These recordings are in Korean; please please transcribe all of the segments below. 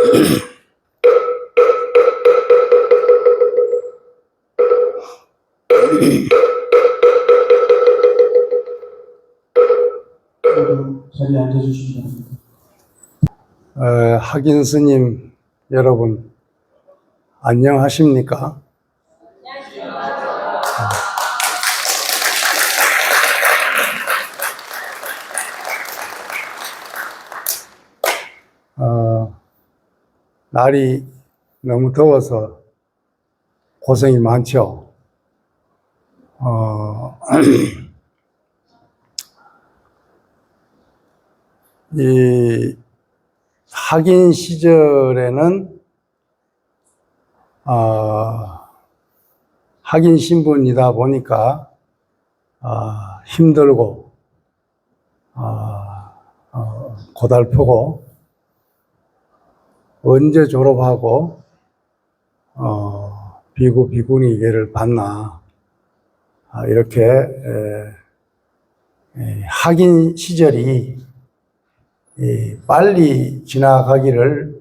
자리에 앉아주시기 바랍니다. 학인 스님 여러분, 안녕하십니까? 날이 너무 더워서 고생이 많죠. 이 학인 시절에는 학인 신분이다 보니까 힘들고 고달프고 언제 졸업하고 비구니계를 받나 이렇게 학인 시절이 빨리 지나가기를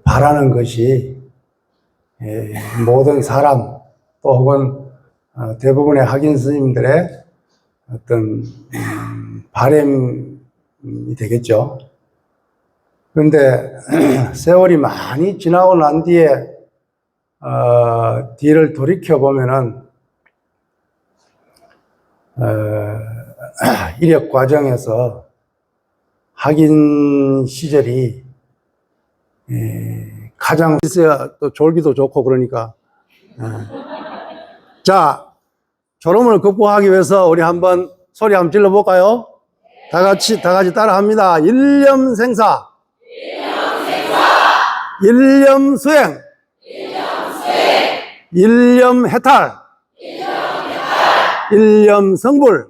바라는 것이 모든 사람 또 혹은 대부분의 학인 스님들의 어떤 바람이 되겠죠. 그런데 세월이 많이 지나고 난 뒤에 뒤를 돌이켜 보면은 이력 과정에서 학인 시절이 가장 있어야 또 졸기도 좋고 그러니까. 자, 졸음을 극복하기 위해서 우리 한번 소리 한번 질러 볼까요? 다 같이 따라 합니다. 일념생사, 일념수행, 일념해탈, 일념성불.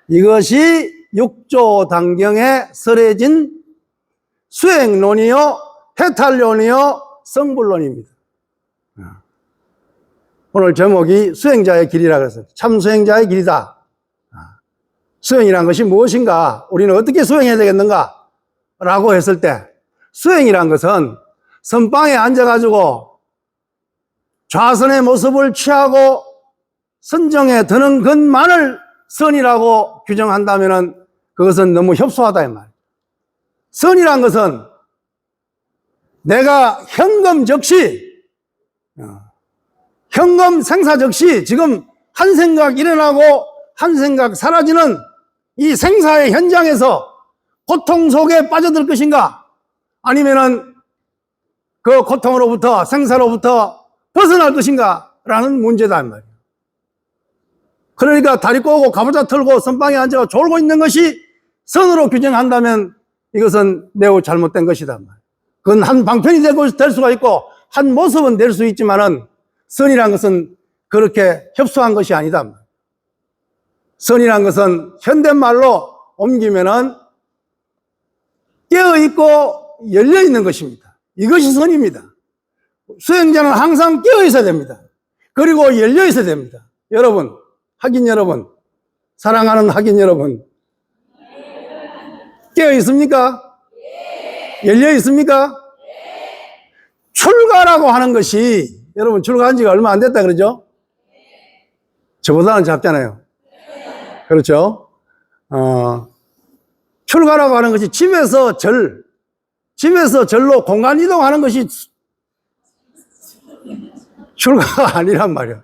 이것이 육조단경에 설해진 수행론이요, 해탈론이요, 성불론입니다. 오늘 제목이 수행자의 길이라 그랬어요. 참 수행자의 길이다. 수행이란 것이 무엇인가? 우리는 어떻게 수행해야 되겠는가? 라고 했을 때 수행이란 것은 선방에 앉아가지고 좌선의 모습을 취하고 선정에 드는 것만을 선이라고 규정한다면은 그것은 너무 협소하다 이 말이에요. 선이란 것은 내가 현금 즉시, 현금 생사 즉시 지금 한 생각 일어나고 한 생각 사라지는 이 생사의 현장에서 고통 속에 빠져들 것인가? 아니면은 그 고통으로부터, 생사로부터 벗어날 것인가? 라는 문제다 이 말이에요. 그러니까 다리 꼬고 가부좌 털고 선방에 앉아 졸고 있는 것이 선으로 규정한다면 이것은 매우 잘못된 것이다. 그건 한 방편이 될 수가 있고 한 모습은 될 수 있지만은 선이란 것은 그렇게 협소한 것이 아니다. 선이란 것은 현대말로 옮기면은 깨어있고 열려있는 것입니다. 이것이 선입니다. 수행자는 항상 깨어있어야 됩니다. 그리고 열려있어야 됩니다. 여러분, 학인 여러분, 사랑하는 학인 여러분, 깨어 있습니까? 열려 있습니까? 출가라고 하는 것이, 여러분 출가한 지가 얼마 안 됐다 그러죠? 저보다는 작잖아요. 그렇죠? 출가라고 하는 것이 집에서 절로 공간 이동하는 것이 출가가 아니란 말이야.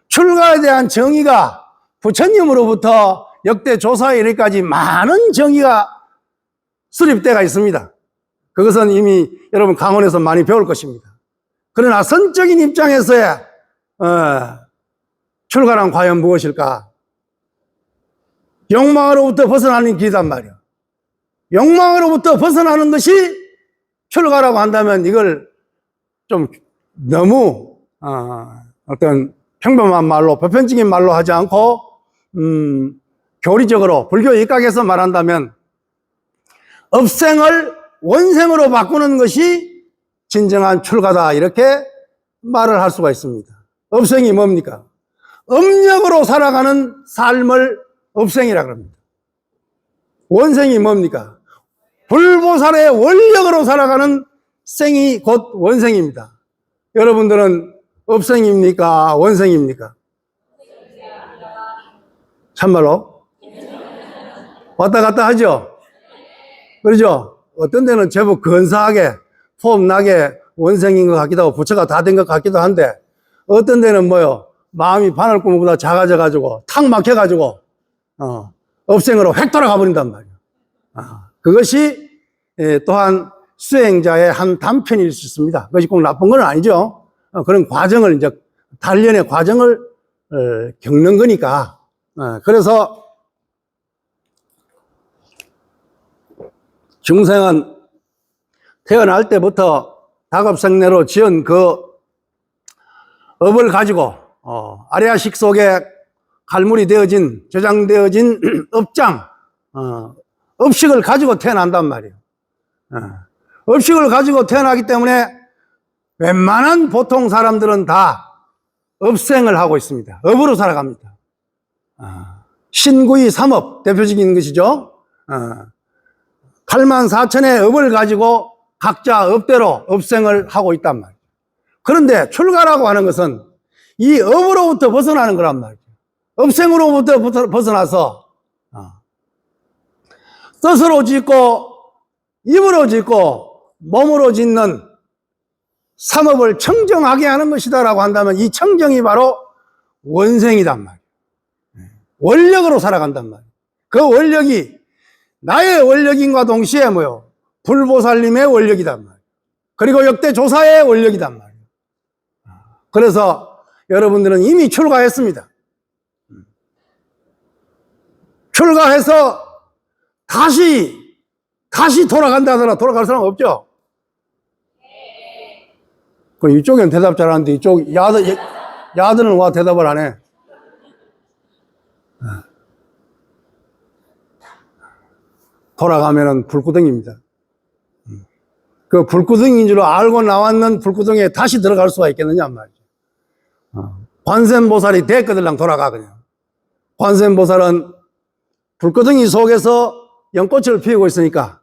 출가에 대한 정의가 부처님으로부터 역대 조사에 이르기까지 많은 정의가 수립되어 있습니다. 그것은 이미 여러분 강원에서 많이 배울 것입니다. 그러나 선적인 입장에서의 출가란 과연 무엇일까? 욕망으로부터 벗어나는 길이란 말이야. 욕망으로부터 벗어나는 것이 출가라고 한다면 이걸 좀 너무 어떤 평범한 말로, 보편적인 말로 하지 않고 교리적으로 불교 입각에서 말한다면 업생을 원생으로 바꾸는 것이 진정한 출가다, 이렇게 말을 할 수가 있습니다. 업생이 뭡니까? 업력으로 살아가는 삶을 업생이라 그럽니다. 원생이 뭡니까? 불보살의 원력으로 살아가는 생이 곧 원생입니다. 여러분들은 업생입니까? 원생입니까? 참말로? 왔다 갔다 하죠? 그러죠? 어떤 데는 제법 근사하게, 폼나게 원생인 것 같기도 하고, 부처가 다 된 것 같기도 한데, 어떤 데는 뭐요? 마음이 바늘구멍보다 작아져가지고, 탁 막혀가지고, 업생으로 획 돌아가 버린단 말이에요. 그것이 또한 수행자의 한 단편일 수 있습니다. 그것이 꼭 나쁜 건 아니죠. 그런 과정을 이제 단련의 과정을 겪는 거니까. 그래서 중생은 태어날 때부터 다급생내로 지은 그 업을 가지고 아래아식 속에 갈물이 되어진 저장되어진 업장 업식을 가지고 태어난단 말이에요. 업식을 가지고 태어나기 때문에 웬만한 보통 사람들은 다 업생을 하고 있습니다. 업으로 살아갑니다. 신구이 삼업 대표적인 것이죠. 8만 4천의 업을 가지고 각자 업대로 업생을 하고 있단 말이에요. 그런데 출가라고 하는 것은 이 업으로부터 벗어나는 거란 말이에요. 업생으로부터 벗어나서 뜻으로 짓고 입으로 짓고 몸으로 짓는 삼업을 청정하게 하는 것이다라고 한다면 이 청정이 바로 원생이단 말이에요. 원력으로 살아간단 말이에요. 그 원력이 나의 원력인과 동시에 뭐요? 불보살님의 원력이단 말이에요. 그리고 역대 조사의 원력이단 말이에요. 그래서 여러분들은 이미 출가했습니다. 출가해서 다시 돌아간다 하더라 돌아갈 사람 없죠? 그럼 이쪽엔 대답 잘하는데 이쪽 야들은 와 대답을 안 해. 돌아가면은 불구덩이입니다. 그 불구덩이인 줄 알고 나왔는 불구덩이에 다시 들어갈 수가 있겠느냐 말이죠. 관세음보살이 대거들랑 돌아가 그냥. 관세음보살은 불구덩이 속에서 연꽃을 피우고 있으니까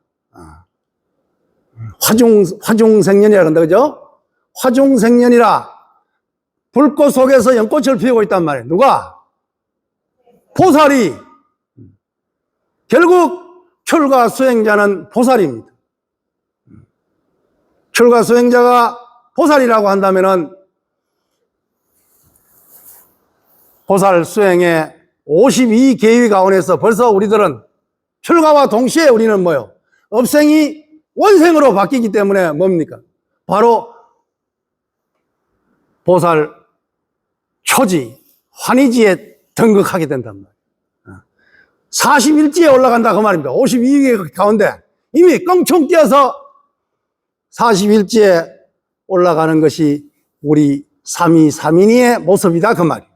화중생년이라 그런다 그죠? 화중생년이라 불꽃 속에서 연꽃을 피우고 있단 말이에요. 누가? 보살이. 결국 출가 수행자는 보살입니다. 출가 수행자가 보살이라고 한다면은 보살 수행의 52계위 가운데서 벌써 우리들은 출가와 동시에 우리는 뭐요? 업생이 원생으로 바뀌기 때문에 뭡니까? 바로 보살 초지, 환희지에 등극하게 된단 말이에요. 41지에 올라간다 그 말입니다. 52개 가운데 이미 껑충 뛰어서 41지에 올라가는 것이 우리 삼위삼인이의 모습이다 그 말이에요.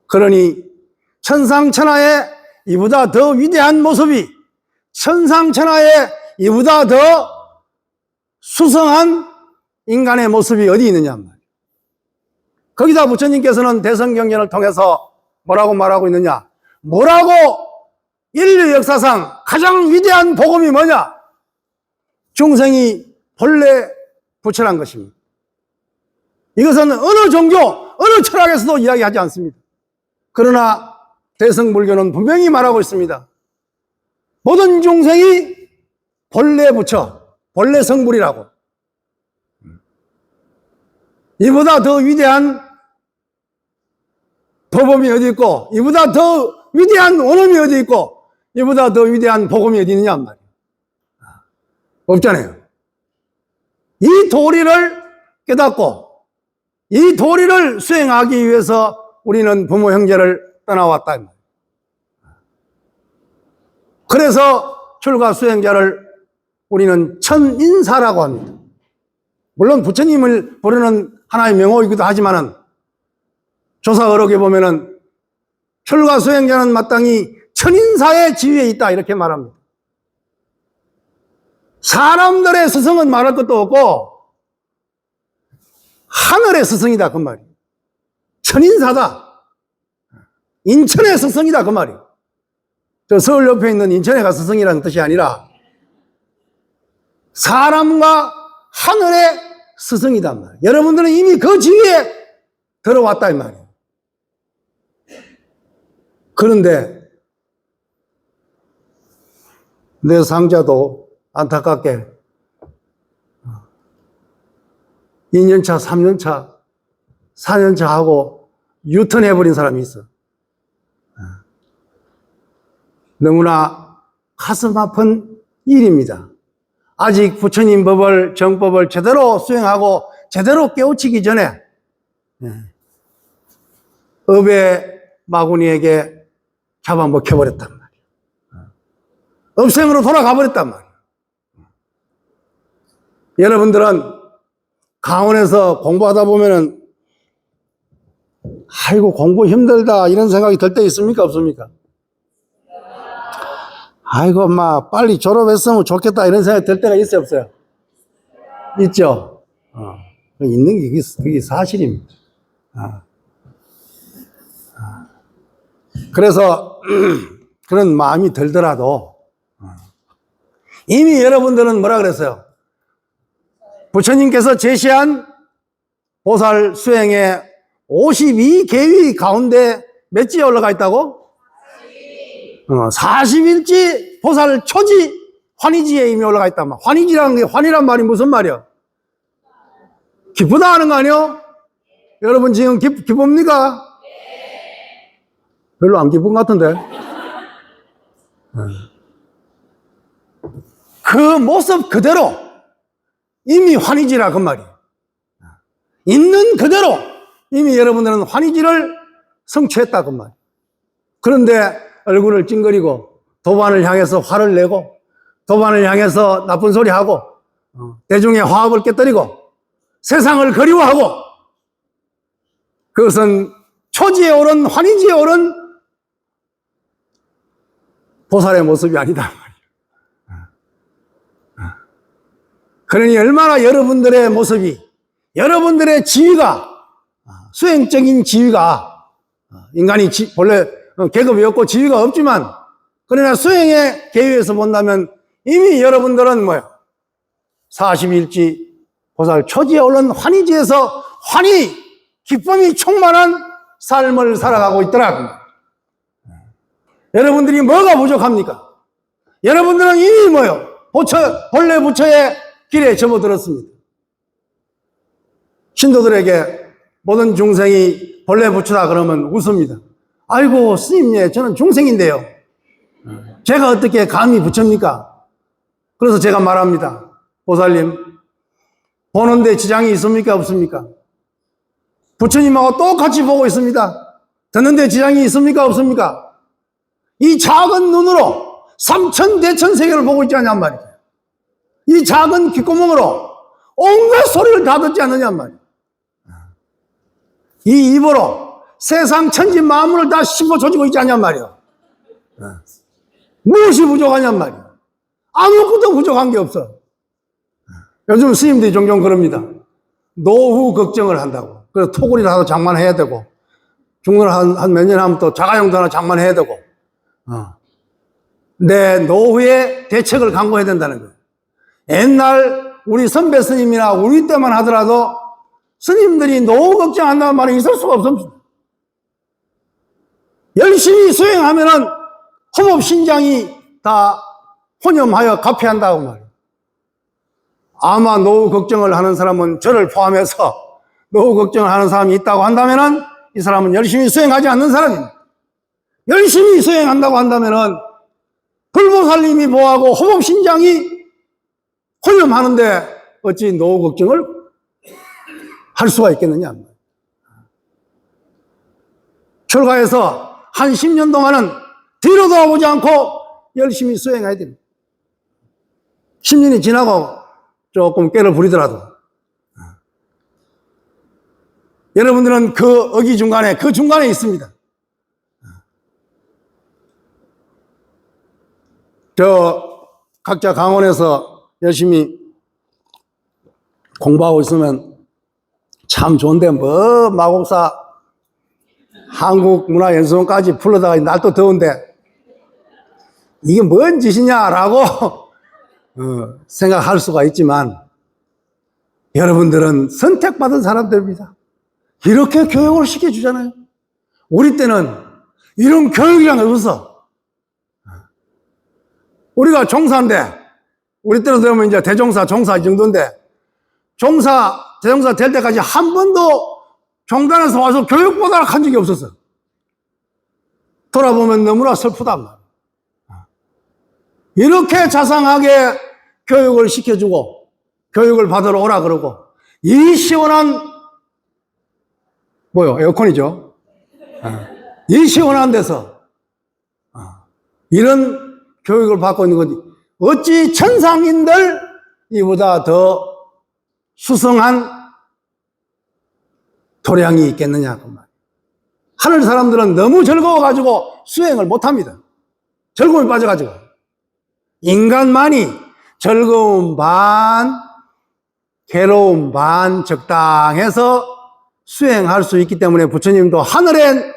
그러니 천상천하에 이보다 더 위대한 모습이 천상천하에 이보다 더 수성한 인간의 모습이 어디 있느냐 말이에요. 거기다 부처님께서는 대성경전을 통해서 뭐라고 말하고 있느냐? 뭐라고 인류 역사상 가장 위대한 복음이 뭐냐? 중생이 본래 부처란 것입니다. 이것은 어느 종교, 어느 철학에서도 이야기하지 않습니다. 그러나 대성불교는 분명히 말하고 있습니다. 모든 중생이 본래 부처, 본래 성불이라고. 이보다 더 위대한 법음이 어디 있고, 이보다 더 위대한 원음이 어디 있고, 이보다 더 위대한 복음이 어디 있느냐 말이에요. 없잖아요. 이 도리를 깨닫고 이 도리를 수행하기 위해서 우리는 부모 형제를 떠나왔다. 그래서 출가 수행자를 우리는 천인사라고 합니다. 물론 부처님을 부르는 하나의 명호이기도 하지만은 조사어록에 보면은 출가 수행자는 마땅히 천인사의 지위에 있다 이렇게 말합니다. 사람들의 스승은 말할 것도 없고 하늘의 스승이다 그 말이에요. 천인사다. 인천의 스승이다 그 말이에요. 저 서울 옆에 있는 인천에 가 스승이라는 뜻이 아니라 사람과 하늘의 스승이단 말이에요. 여러분들은 이미 그 지위에 들어왔다 이 말이에요. 그런데 내 상자도 안타깝게 2년차, 3년차, 4년차 하고 유턴해버린 사람이 있어. 너무나 가슴 아픈 일입니다. 아직 부처님 법을, 정법을 제대로 수행하고 제대로 깨우치기 전에 업의 마구니에게 잡아먹혀버렸단 말이에요. 업생으로 돌아가 버렸단 말이에요. 여러분들은 강원에서 공부하다 보면은 아이고 공부 힘들다 이런 생각이 들 때 있습니까 없습니까? 아이고 엄마 빨리 졸업했으면 좋겠다 이런 생각이 들 때가 있어요 없어요? 있죠? 있는 게 그게 사실입니다. 그래서 그런 마음이 들더라도 이미 여러분들은 뭐라 그랬어요? 부처님께서 제시한 보살 수행의 52계위 가운데 몇지에 올라가 있다고? 40일지 보살 초지 환희지에 이미 올라가 있단 말이야. 환희지라는 게, 환희란 말이 무슨 말이야? 기쁘다 하는 거 아니요? 여러분 지금 기쁩니까? 별로 안 기쁜 것 같은데. 그 모습 그대로 이미 환희지라 그 말이에요. 있는 그대로 이미 여러분들은 환희지를 성취했다 그 말이에요. 그런데 얼굴을 찡그리고 도반을 향해서 화를 내고 도반을 향해서 나쁜 소리 하고 대중의 화합을 깨뜨리고 세상을 그리워하고 그것은 초지에 오른 환희지에 오른 보살의 모습이 아니다 말이에요. 그러니 얼마나 여러분들의 모습이, 여러분들의 지위가, 수행적인 지위가, 인간이 본래 계급이 없고 지위가 없지만 그러나 수행의 계위에서 본다면 이미 여러분들은 뭐예요? 40일지 보살 초지에 오른 환희지에서 환희, 기쁨이 충만한 삶을 살아가고 있더라고요. 여러분들이 뭐가 부족합니까? 여러분들은 이미 뭐요? 본래 부처의 길에 접어들었습니다. 신도들에게 모든 중생이 본래 부처다 그러면 웃습니다. 아이고 스님, 예, 저는 중생인데요. 제가 어떻게 감히 부처입니까? 그래서 제가 말합니다. 보살님, 보는데 지장이 있습니까 없습니까? 부처님하고 똑같이 보고 있습니다. 듣는데 지장이 있습니까 없습니까? 이 작은 눈으로 삼천대천 세계를 보고 있지 않냔 말이에요. 이 작은 귓구멍으로 온갖 소리를 다 듣지 않느냔 말이에요. 이 입으로 세상 천지 만물을 다 씹어 조지고 있지 않냔 말이에요. 무엇이 부족하냔 말이에요. 아무것도 부족한 게 없어. 요즘 스님들이 종종 그럽니다. 노후 걱정을 한다고. 그래서 토굴이라도 장만해야 되고 중간 한 몇 년 하면 또 자가용도 하나 장만해야 되고 내 노후의 대책을 강구해야 된다는 거예요. 옛날 우리 선배 스님이나 우리 때만 하더라도 스님들이 노후 걱정한다는 말이 있을 수가 없습니다. 열심히 수행하면은 허법신장이 다 혼염하여 가폐한다고 말이에요. 아마 노후 걱정을 하는 사람은 저를 포함해서 노후 걱정을 하는 사람이 있다고 한다면은 이 사람은 열심히 수행하지 않는 사람입니다. 열심히 수행한다고 한다면은 불보살님이 뭐하고 허법신장이 혼염하는데 어찌 노후 걱정을 할 수가 있겠느냐. 출가해서 한 10년 동안은 뒤로 돌아보지 않고 열심히 수행해야 됩니다. 10년이 지나고 조금 꾀를 부리더라도 여러분들은 그 어기 중간에, 그 중간에 있습니다. 각자 강원에서 열심히 공부하고 있으면 참 좋은데 뭐 마곡사 한국문화연수원까지 불러다가 날도 더운데 이게 뭔 짓이냐라고 생각할 수가 있지만 여러분들은 선택받은 사람들입니다. 이렇게 교육을 시켜주잖아요. 우리 때는 이런 교육이란 게 없었어. 우리가 종사인데, 우리 때로 되면 이제 대종사, 종사 이 정도인데, 대종사 될 때까지 한 번도 종단에서 와서 교육받으라 한 적이 없었어. 돌아보면 너무나 슬프단 말이야. 이렇게 자상하게 교육을 시켜주고, 교육을 받으러 오라 그러고, 이 시원한, 에어컨이죠. 이 시원한 데서, 이런 교육을 받고 있는 거지. 어찌 천상인들 이보다 더 수성한 도량이 있겠느냐 그 말. 하늘 사람들은 너무 즐거워가지고 수행을 못합니다. 즐거움에 빠져가지고. 인간만이 즐거움 반, 괴로움 반 적당해서 수행할 수 있기 때문에 부처님도 하늘엔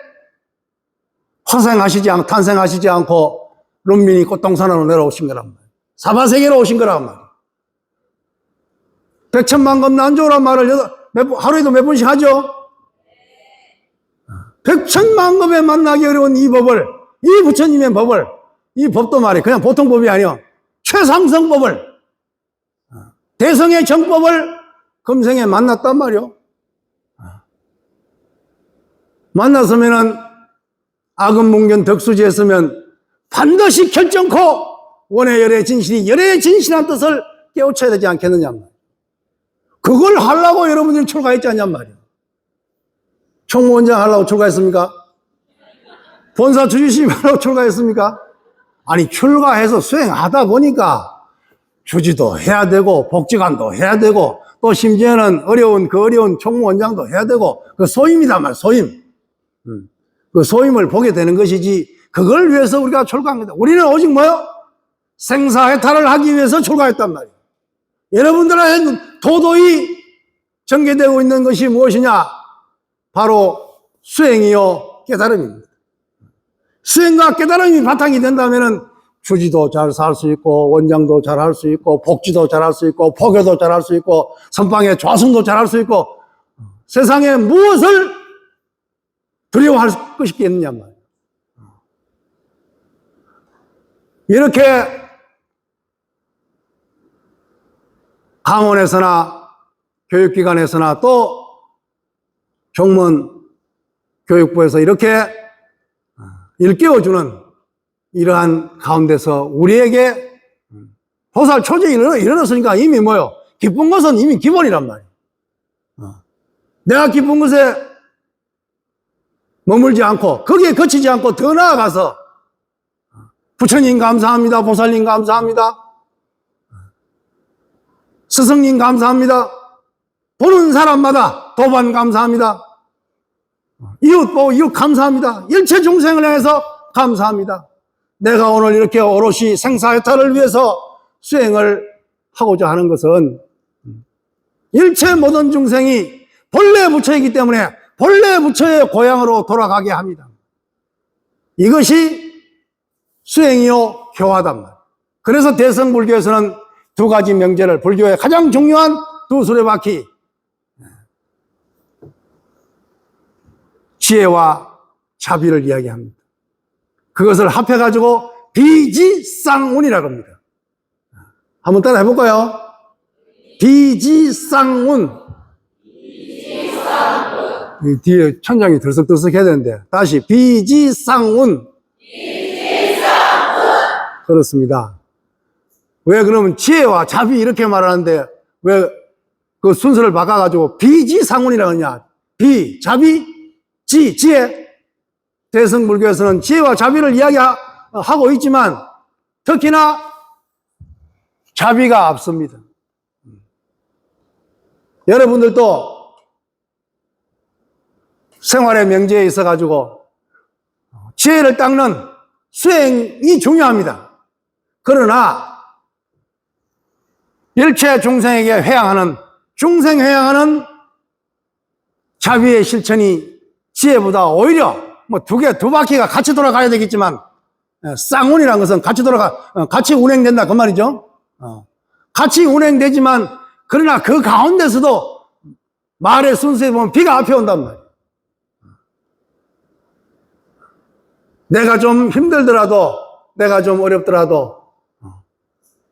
탄생하시지 않고 룬민이 꽃동산으로 내려오신 거란 말이에요. 사바세계로 오신 거란 말이에요. 백천만금 난조란 말을 하루에도 몇 번씩 하죠? 백천만금에 만나기 어려운 이 법을, 이 부처님의 법을, 이 법도 말이에요. 그냥 보통 법이 아니요. 최상승법을, 대성의 정법을 금생에 만났단 말이요. 만났으면은 악은문견 덕수지했으면 반드시 결정코 원의 열의 진실이 열의 진실한 뜻을 깨우쳐야 되지 않겠느냐 말이에요. 그걸 하려고 여러분들이 출가했지 않냔 말이에요. 총무원장 하려고 출가했습니까? 본사 주주심 하려고 출가했습니까? 아니 출가해서 수행하다 보니까 주지도 해야 되고 복지관도 해야 되고 또 심지어는 어려운 총무원장도 해야 되고 그 소임이단 말이에요. 소임. 그 소임을 보게 되는 것이지 그걸 위해서 우리가 출가한 겁니다. 우리는 오직 뭐요? 생사해탈을 하기 위해서 출가했단 말이에요. 여러분들은 도도히 전개되고 있는 것이 무엇이냐? 바로 수행이요 깨달음입니다. 수행과 깨달음이 바탕이 된다면 주지도 잘 살 수 있고 원장도 잘 할 수 있고 복지도 잘 할 수 있고 포교도 잘 할 수 있고 선방의 좌승도 잘 할 수 있고 세상에 무엇을 두려워할 것이 있겠느냐 말이에요. 이렇게 강원에서나 교육기관에서나 또 종문 교육부에서 이렇게 일깨워주는 이러한 가운데서 우리에게 보살 초제에 이르렀으니까 이미 뭐요? 기쁜 것은 이미 기본이란 말이에요. 내가 기쁜 것에 머물지 않고 거기에 거치지 않고 더 나아가서 부처님 감사합니다. 보살님 감사합니다. 스승님 감사합니다. 보는 사람마다 도반 감사합니다. 이웃 보고 이웃 감사합니다. 일체 중생을 향해서 감사합니다. 내가 오늘 이렇게 오롯이 생사해탈을 위해서 수행을 하고자 하는 것은 일체 모든 중생이 본래 부처이기 때문에 본래 부처의 고향으로 돌아가게 합니다. 이것이 수행이요 교화단 말이에요. 그래서 대성불교에서는 두 가지 명제를 불교의 가장 중요한 두 수레바퀴 지혜와 자비를 이야기합니다. 그것을 합해가지고 비지쌍운이라고 합니다. 한번 따라 해볼까요? 비지쌍운. 이 뒤에 천장이 들썩들썩 해야 되는데 다시 비지쌍운. 그렇습니다. 왜 그러면 지혜와 자비 이렇게 말하는데 왜 그 순서를 바꿔가지고 비지상운이라고 하냐? 비, 자비, 지혜. 대성불교에서는 지혜와 자비를 이야기하고 있지만 특히나 자비가 앞섭니다. 여러분들도 생활의 명제에 있어가지고 지혜를 닦는 수행이 중요합니다. 그러나 일체 중생에게 회양하는 중생회양하는 자비의 실천이 지혜보다 오히려 뭐 두 바퀴가 같이 돌아가야 되겠지만 쌍운이라는 것은 같이 운행된다 그 말이죠. 같이 운행되지만 그러나 그 가운데서도 말의 순서에 보면 비가 앞에 온단 말이에요. 내가 좀 힘들더라도, 내가 좀 어렵더라도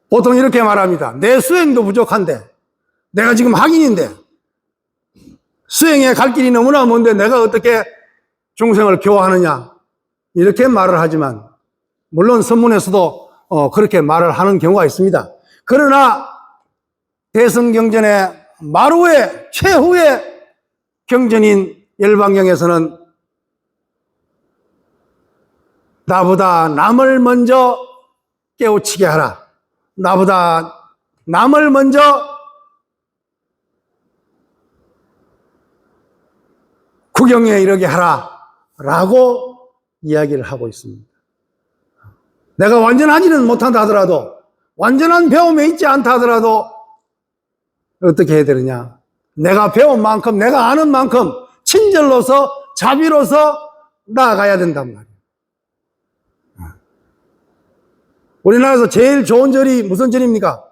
보통 이렇게 말합니다. 내 수행도 부족한데, 내가 지금 학인인데 수행에 갈 길이 너무나 먼데 내가 어떻게 중생을 교화하느냐, 이렇게 말을 하지만 물론 선문에서도 그렇게 말을 하는 경우가 있습니다. 그러나 대성경전의 마루의 최후의 경전인 열반경에서는 나보다 남을 먼저 깨우치게 하라, 나보다 남을 먼저 구경에 이르게 하라 라고 이야기를 하고 있습니다. 내가 완전하지는 못한다 하더라도, 완전한 배움에 있지 않다 하더라도 어떻게 해야 되느냐, 내가 배운 만큼, 내가 아는 만큼 친절로서 자비로서 나아가야 된단 말이에요. 우리나라에서 제일 좋은 절이 무슨 절입니까?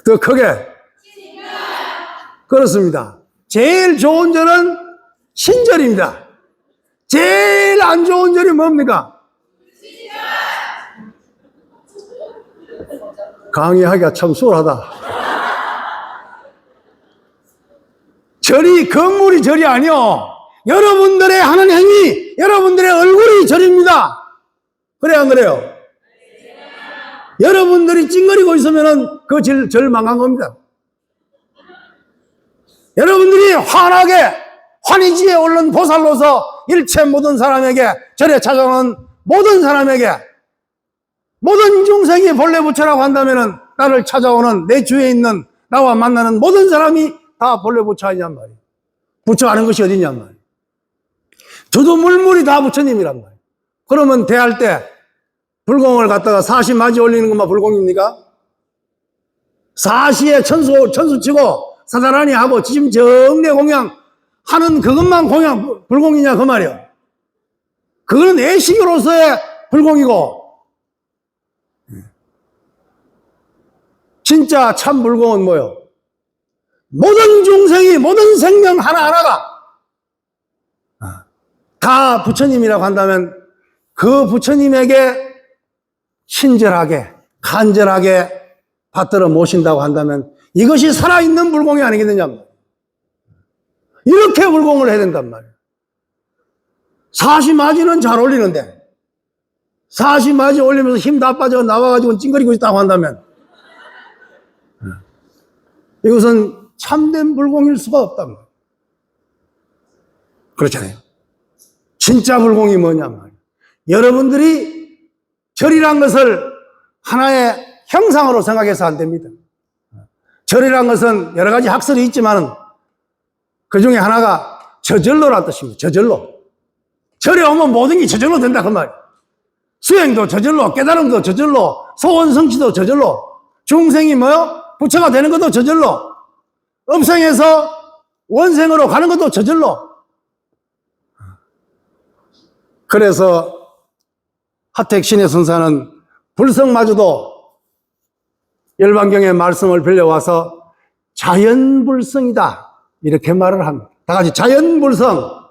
더 크게. 그렇습니다. 제일 좋은 절은 신절입니다. 제일 안 좋은 절이 뭡니까? 강의하기가 참 수월하다. 절이, 건물이 절이 아니요, 여러분들의 하는 행위, 여러분들의 얼굴이 절입니다. 그래 안 그래요? 여러분들이 찡거리고 있으면 그 절 망한 겁니다. 여러분들이 환하게 환희지에 오른 보살로서 일체 모든 사람에게, 절에 찾아오는 모든 사람에게, 모든 중생이 본래 부처라고 한다면 나를 찾아오는, 내 주위에 있는, 나와 만나는 모든 사람이 다 본래 부처 아니냔 말이에요. 부처 아는 것이 어디냔 말이에요. 두두물물이 다 부처님이란 말이에요. 그러면 대할 때 불공을 갖다가 사시 맞이 올리는 것만 불공입니까? 사시에 천수 치고 사사라니 하고 지금 정례 공양 하는 그것만 불공이냐 그 말이에요. 그거는 애식으로서의 불공이고, 진짜 참 불공은 뭐요? 모든 중생이, 모든 생명 하나하나가 다 부처님이라고 한다면 그 부처님에게 친절하게, 간절하게 받들어 모신다고 한다면 이것이 살아있는 불공이 아니겠느냐. 이렇게 불공을 해야 된단 말이에요. 사시마지는 잘 올리는데, 사시마지 올리면서 힘 다 빠져 나와가지고 찡거리고 있다고 한다면 이것은 참된 불공일 수가 없단 말이에요. 그렇잖아요. 진짜 불공이 뭐냐 말이에요. 여러분들이 절이란 것을 하나의 형상으로 생각해서 안 됩니다. 절이란 것은 여러 가지 학설이 있지만 그 중에 하나가 저절로란 뜻입니다. 저절로. 절에 오면 모든 게 저절로 된다 그 말이에요. 수행도 저절로, 깨달음도 저절로, 소원 성취도 저절로, 중생이 뭐요? 부처가 되는 것도 저절로, 업생에서 원생으로 가는 것도 저절로. 그래서 하택신의 선사는 불성마저도 열반경의 말씀을 빌려와서 자연불성이다 이렇게 말을 합니다. 다 같이 자연불성.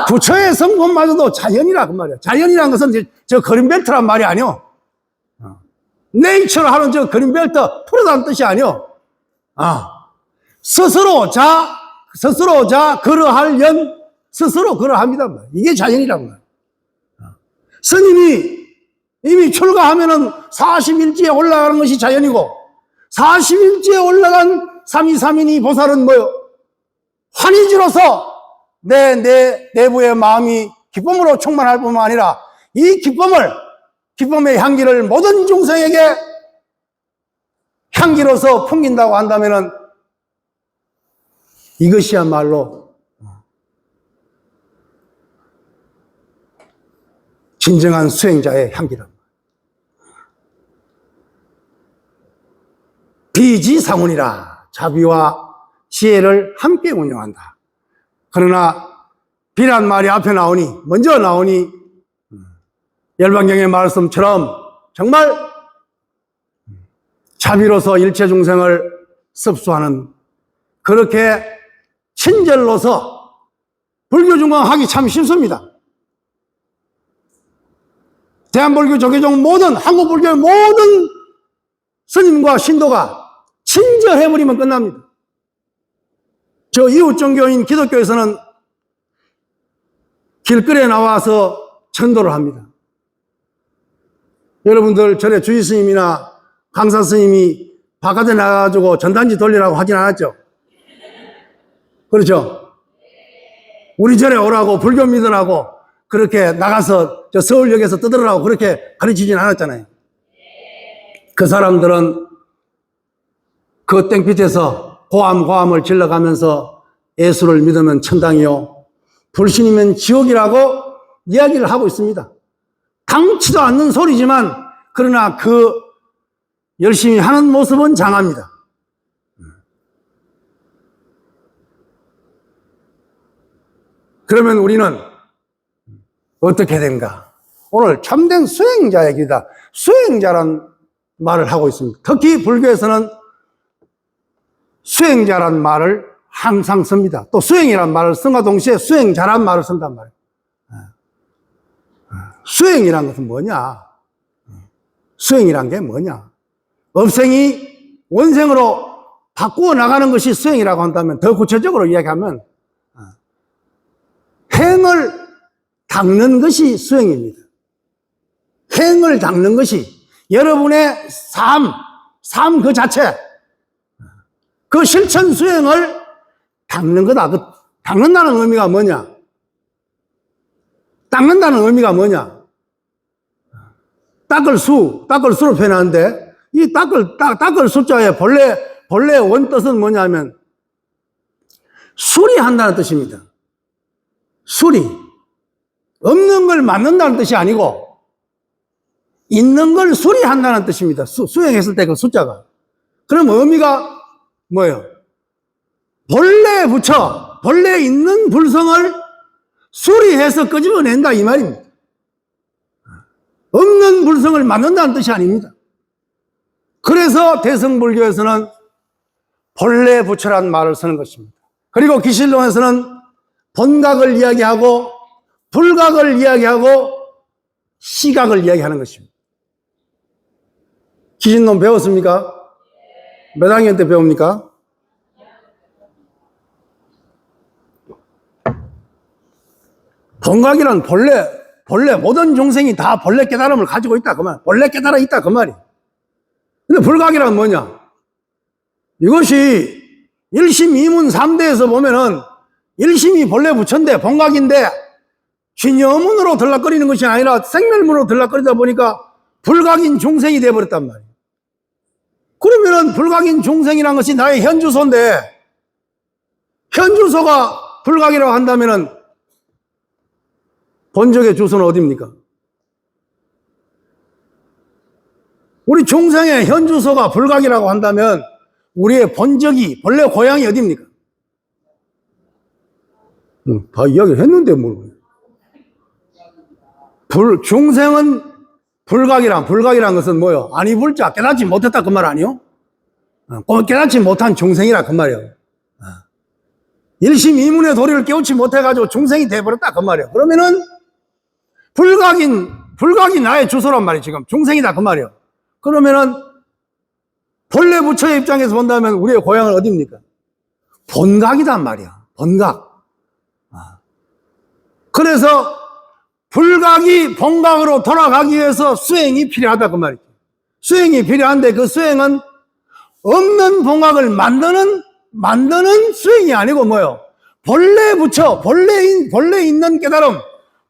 부처의 성품마저도 자연이라 그 말이야. 자연이라는 것은 저 그린벨트란 말이 아니요. 네이처를 하는 저 그린벨트 프로다는 뜻이 아니요. 스스로 자 그러할 연, 스스로 그러합니다. 이게 자연이란 말이야. 스님이 이미 출가하면은 40일지에 올라가는 것이 자연이고, 40일지에 올라간 삼위삼인이 보살은 뭐요? 환희지로서 내 내부의 마음이 기쁨으로 충만할 뿐만 아니라 이 기쁨의 향기를 모든 중생에게 향기로서 풍긴다고 한다면은 이것이야말로 진정한 수행자의 향기란 말이에요. 비지상훈이라, 자비와 지혜를 함께 운영한다. 그러나 비란 말이 앞에 나오니, 먼저 나오니 열반경의 말씀처럼 정말 자비로서 일체 중생을 섭수하는 그렇게 친절로서 불교 중광하기 참 쉽습니다. 대한불교 조계종 모든 한국 불교의 모든 스님과 신도가 친절해버리면 끝납니다. 저 이웃 종교인 기독교에서는 길거리에 나와서 전도를 합니다. 여러분들 전에 주의 스님이나 강사 스님이 바깥에 나가가지고 전단지 돌리라고 하진 않았죠? 그렇죠? 우리 절에 오라고 불교 믿으라고 그렇게 나가서 저 서울역에서 떠들으라고 그렇게 가르치진 않았잖아요. 그 사람들은 그 땡빛에서 고함을 질러가면서 예수를 믿으면 천당이요, 불신이면 지옥이라고 이야기를 하고 있습니다. 당치도 않는 소리지만 그러나 그 열심히 하는 모습은 장합니다. 그러면 우리는 어떻게 된가? 오늘 참된 수행자의 길이다. 수행자란 말을 하고 있습니다. 특히 불교에서는 수행자란 말을 항상 씁니다. 또 수행이란 말을 쓴과 동시에 수행자란 말을 쓴단 말이에요. 수행이란 것은 뭐냐? 수행이란 게 뭐냐? 업생이 원생으로 바꾸어 나가는 것이 수행이라고 한다면, 더 구체적으로 이야기하면 행을 닦는 것이 수행입니다. 행을 닦는 것이 여러분의 삶 그 자체, 그 실천 수행을 닦는 거다. 그 닦는다는 의미가 뭐냐? 닦는다는 의미가 뭐냐? 닦을 수로 표현하는데, 이 닦을 수자의 본래 원뜻은 뭐냐면, 수리한다는 뜻입니다. 수리. 없는 걸 만든다는 뜻이 아니고, 있는 걸 수리한다는 뜻입니다. 수행했을 때 그 숫자가. 그럼 의미가 뭐예요? 본래 있는 불성을 수리해서 끄집어낸다, 이 말입니다. 없는 불성을 만든다는 뜻이 아닙니다. 그래서 대승불교에서는 본래 부처란 말을 쓰는 것입니다. 그리고 기실론에서는 본각을 이야기하고 불각을 이야기하고 시각을 이야기하는 것입니다. 기신론 배웠습니까? 몇 학년 때 배웁니까? 본각이란 본래 모든 종생이 다 본래 깨달음을 가지고 있다 그 말. 본래 깨달아 있다 그 말이. 근데 불각이란 뭐냐? 이것이 1심 2문 3대에서 보면은 1심이 본래 부처인데 본각인데 진여문으로 들락거리는 것이 아니라 생멸문으로 들락거리다 보니까 불각인 중생이 되어버렸단 말이에요. 그러면은 불각인 중생이라는 것이 나의 현주소인데, 현주소가 불각이라고 한다면은 본적의 주소는 어디입니까? 우리 중생의 현주소가 불각이라고 한다면 우리의 본적이, 본래 고향이 어디입니까? 다 이야기를 했는데 뭘. 중생은 불각이란 것은 뭐요? 아니 불자, 깨닫지 못했다 그 말 아니요? 깨닫지 못한 중생이라 그 말이에요. 일심이문의 도리를 깨우치 못해가지고 중생이 돼버렸다 그 말이에요. 그러면은 불각이 나의 주소란 말이에요. 지금 중생이다 그 말이에요. 그러면은 본래 부처의 입장에서 본다면 우리의 고향은 어디입니까? 본각이단 말이야. 본각. 그래서 불각이 본각으로 돌아가기 위해서 수행이 필요하다 그 말이죠. 수행이 필요한데 그 수행은 없는 본각을 만드는 수행이 아니고 뭐요? 본래 부처, 본래 있는 깨달음,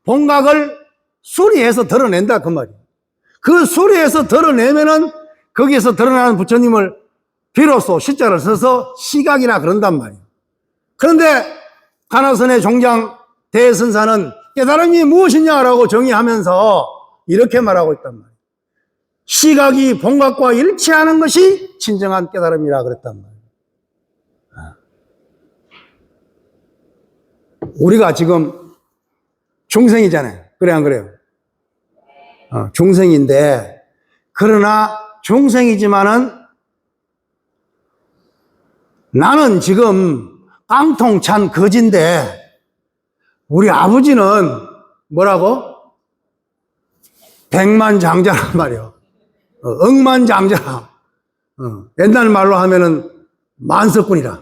본각을 수리해서 드러낸다 그 말이에요. 그 수리해서 드러내면은 거기에서 드러나는 부처님을 비로소 시자를 써서 시각이라 그런단 말이에요. 그런데 가나선의 종장 대선사는 깨달음이 무엇이냐라고 정의하면서 이렇게 말하고 있단 말이에요. 시각이 본각과 일치하는 것이 진정한 깨달음이라 그랬단 말이에요. 우리가 지금 중생이잖아요. 그래 안 그래요? 중생인데 그러나 중생이지만은 나는 지금 깡통 찬 거지인데 우리 아버지는 뭐라고? 백만장자란 말이요. 억만장자. 옛날 말로 하면은 만석군이라.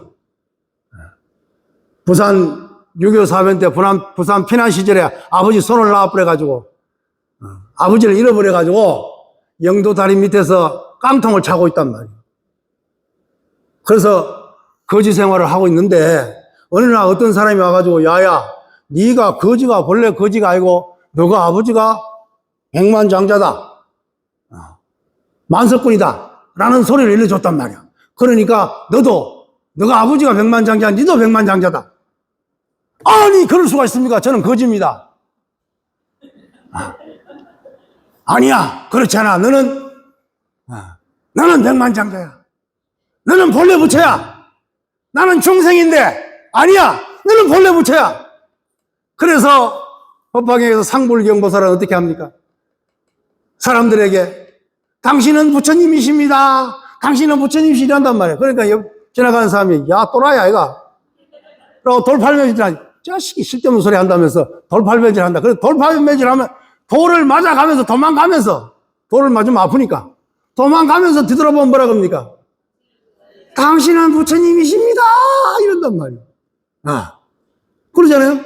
부산 6.25 사변 때 부산 피난 시절에 아버지 손을 놔버려가지고 아버지를 잃어버려가지고 영도 다리 밑에서 깡통을 차고 있단 말이에요. 그래서 거지 생활을 하고 있는데 어느 날 어떤 사람이 와가지고 야야 네가 거지가 본래 거지가 아니고 너가 아버지가 백만장자다. 만석군이다. 라는 소리를 일러줬단 말이야. 그러니까 너가 아버지가 백만장자, 니도 백만장자다. 아니, 그럴 수가 있습니까? 저는 거지입니다. 아니야, 그렇지 않아. 너는 백만장자야. 너는 본래 부처야. 나는 중생인데, 아니야, 너는 본래 부처야. 그래서 법화경에서 상불경보살은 어떻게 합니까? 사람들에게 당신은 부처님이십니다. 당신은 부처님이시라 한단 말이에요. 그러니까 지나가는 사람이 야 또라이야 이가 라고 돌팔매질하니 자식이 쓸데없는 소리 한다면서 돌팔매질 한다. 그래서 돌팔매질 하면 돌을 맞아가면서 도망가면서 돌을 맞으면 아프니까 도망가면서 뒤돌아보면 뭐라 그럽니까? 당신은 부처님이십니다. 이런단 말이에요. 그러잖아요.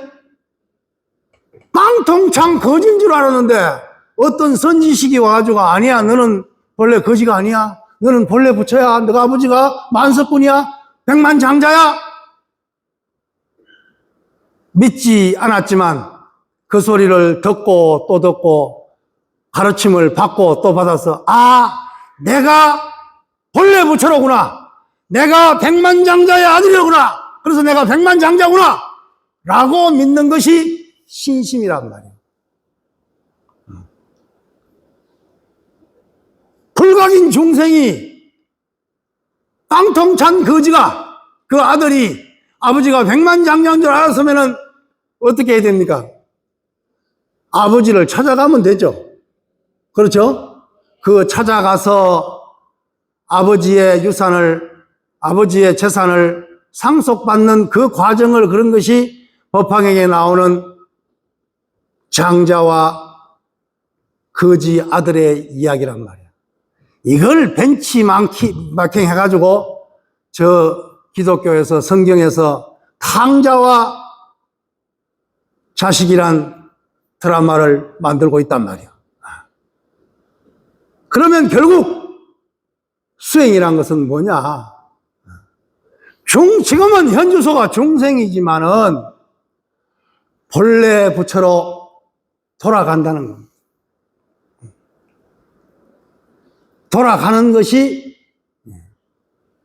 깡통창 거진 줄 알았는데 어떤 선지식이 와가지고 아니야 너는 본래 거지가 아니야. 너는 본래 부처야. 너가 아버지가 만석군이야. 백만장자야. 믿지 않았지만 그 소리를 듣고 또 듣고 가르침을 받고 또 받아서 내가 본래 부처로구나. 내가 백만장자의 아들이로구나. 그래서 내가 백만장자구나. 라고 믿는 것이 신심이란 말이에요. 불각인 중생이 깡통찬 거지가 그 아들이 아버지가 백만장자인 줄 알았으면 어떻게 해야 됩니까? 아버지를 찾아가면 되죠. 그렇죠? 그 찾아가서 아버지의 재산을 상속받는 그 과정을 그런 것이 법화경에 나오는 장자와 거지 아들의 이야기란 말이에요. 이걸 벤치마킹 해가지고 저 기독교에서 성경에서 탕자와 자식이란 드라마를 만들고 있단 말이에요. 그러면 결국 수행이란 것은 뭐냐? 지금은 현주소가 중생이지만은 본래 부처로 돌아간다는 겁니다. 돌아가는 것이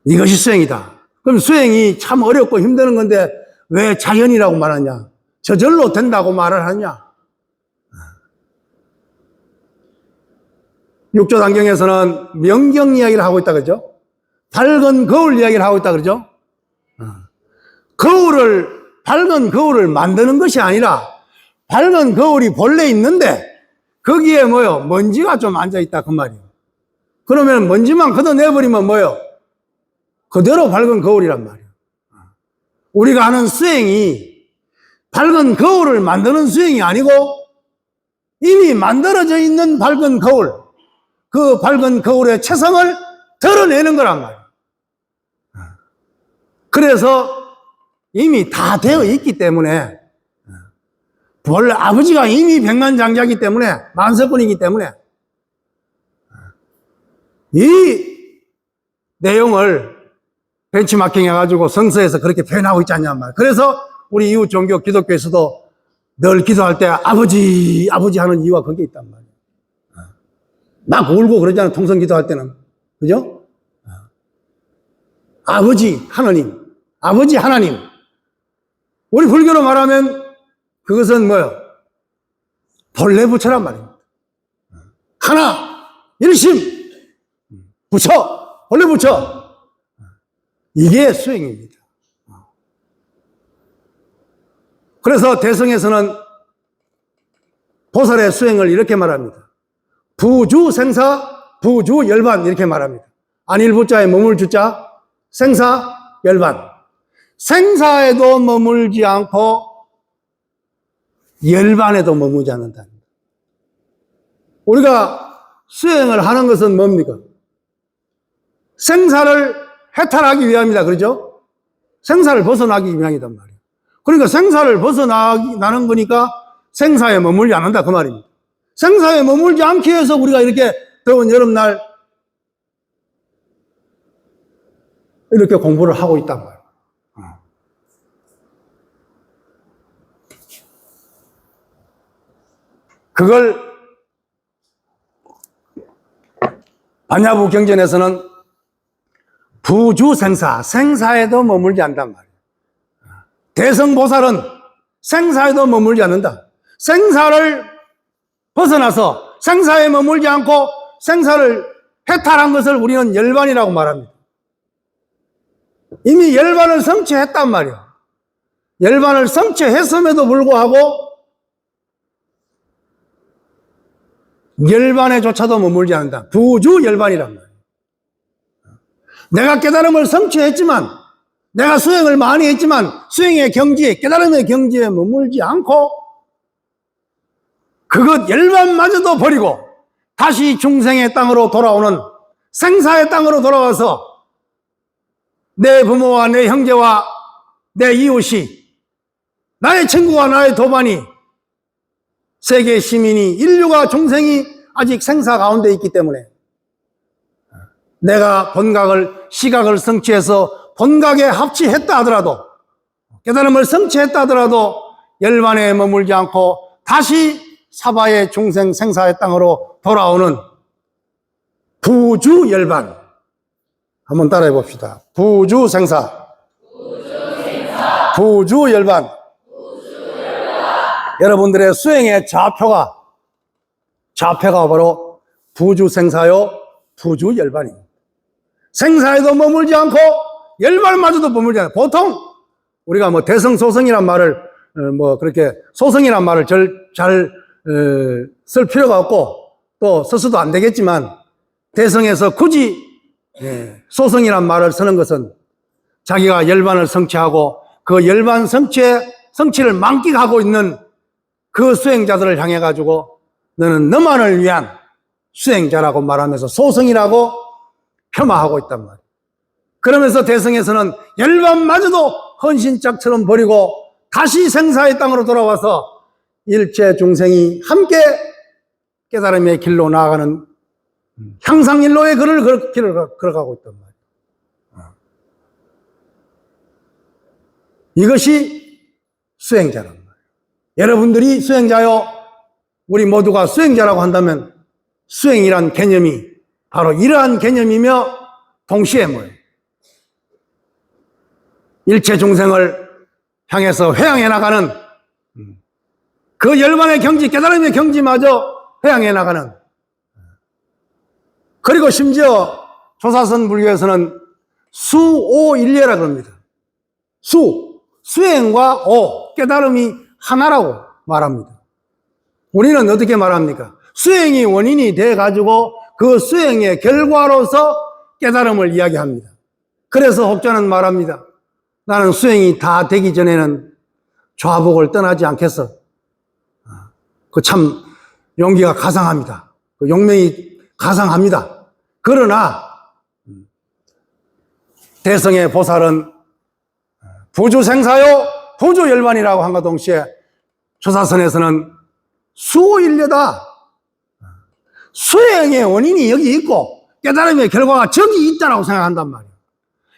이것이 수행이다. 그럼 수행이 참 어렵고 힘드는 건데 왜 자연이라고 말하냐? 저절로 된다고 말을 하냐? 육조단경에서는 명경 이야기를 하고 있다 그러죠? 밝은 거울 이야기를 하고 있다 그러죠? 밝은 거울을 만드는 것이 아니라 밝은 거울이 본래 있는데 거기에 먼지가 좀 앉아있다 그 말이에요. 그러면 먼지만 걷어내버리면 그대로 밝은 거울이란 말이에요. 우리가 하는 수행이 밝은 거울을 만드는 수행이 아니고 이미 만들어져 있는 밝은 거울, 그 밝은 거울의 체성을 드러내는 거란 말이에요. 그래서 이미 다 되어 있기 때문에 원래 아버지가 이미 백만장자이기 때문에 만석군이기 때문에 이 내용을 벤치마킹 해가지고 성서에서 그렇게 표현하고 있지 않냐 말이에요. 그래서 우리 이웃 종교 기독교에서도 늘 기도할 때 아버지 하는 이유가 거기에 있단 말이에요. 막 울고 그러잖아요. 통성 기도할 때는. 그죠? 아버지 하나님. 우리 불교로 말하면 그것은 본래 부처란 말입니다. 하나, 일심, 부처, 본래 부처. 이게 수행입니다. 그래서 대성에서는 보살의 수행을 이렇게 말합니다. 부주생사 부주 열반 이렇게 말합니다. 안일부자에 머물주자 생사 열반. 생사에도 머물지 않고 열반에도 머물지 않는다. 우리가 수행을 하는 것은 뭡니까? 생사를 해탈하기 위함이다. 그러죠? 생사를 벗어나기 위함이단 말이에요. 그러니까 생사를 벗어나는 거니까 생사에 머물지 않는다. 그 말입니다. 생사에 머물지 않기 위해서 우리가 이렇게 더운 여름날 이렇게 공부를 하고 있단 말이에요. 그걸 반야부 경전에서는 부주생사, 생사에도 머물지 않단 말이에요. 대성보살은 생사에도 머물지 않는다. 생사를 벗어나서 생사에 머물지 않고 생사를 해탈한 것을 우리는 열반이라고 말합니다. 이미 열반을 성취했단 말이에요. 열반을 성취했음에도 불구하고 열반에조차도 머물지 않는다. 부주 열반이란 말이에요. 내가 깨달음을 성취했지만, 내가 수행을 많이 했지만 수행의 경지에, 깨달음의 경지에 머물지 않고 그것 열반마저도 버리고 다시 중생의 땅으로 돌아오는, 생사의 땅으로 돌아와서 내 부모와 내 형제와 내 이웃이, 나의 친구와 나의 도반이, 세계 시민이, 인류가, 중생이 아직 생사 가운데 있기 때문에 내가 시각을 성취해서 본각에 합치했다 하더라도, 깨달음을 성취했다 하더라도 열반에 머물지 않고 다시 사바의 중생 생사의 땅으로 돌아오는 부주 열반. 한번 따라해 봅시다. 부주 생사. 부주 열반. 여러분들의 수행의 좌표가 바로 부주 생사요, 부주 열반입니다. 생사에도 머물지 않고 열반마저도 머물지 않아요. 보통 우리가 대성소성이란 말을 그렇게 소성이란 말을 잘 쓸 필요가 없고 또 써서도 안 되겠지만, 대성에서 굳이 소성이란 말을 쓰는 것은 자기가 열반을 성취하고 그 열반 성취를 만끽하고 있는 그 수행자들을 향해 가지고 너는 너만을 위한 수행자라고 말하면서 소성이라고 폄하하고 있단 말이에요. 그러면서 대성에서는 열반마저도 헌신짝처럼 버리고 다시 생사의 땅으로 돌아와서 일체 중생이 함께 깨달음의 길로 나아가는 향상일로의 길을 걸어가고 있단 말이에요. 이것이 수행자란 말이에요. 여러분들이 수행자요, 우리 모두가 수행자라고 한다면 수행이란 개념이 바로 이러한 개념이며, 동시에 뭐예요? 일체 중생을 향해서 회항해 나가는 그 열반의 경지, 깨달음의 경지마저 회항해 나가는, 그리고 심지어 조사선 불교에서는 수오일례라 그럽니다. 수행과 오, 깨달음이 하나라고 말합니다. 우리는 어떻게 말합니까? 수행이 원인이 돼가지고 그 수행의 결과로서 깨달음을 이야기합니다. 그래서 혹자는 말합니다. 나는 수행이 다 되기 전에는 좌복을 떠나지 않겠어. 그 참 용기가 가상합니다. 그 용맹이 가상합니다. 그러나 대성의 보살은 부주생사요, 부주열반이라고 한과 동시에 조사선에서는 수오일례다. 수행의 원인이 여기 있고 깨달음의 결과가 저기 있다라고 생각한단 말이에요.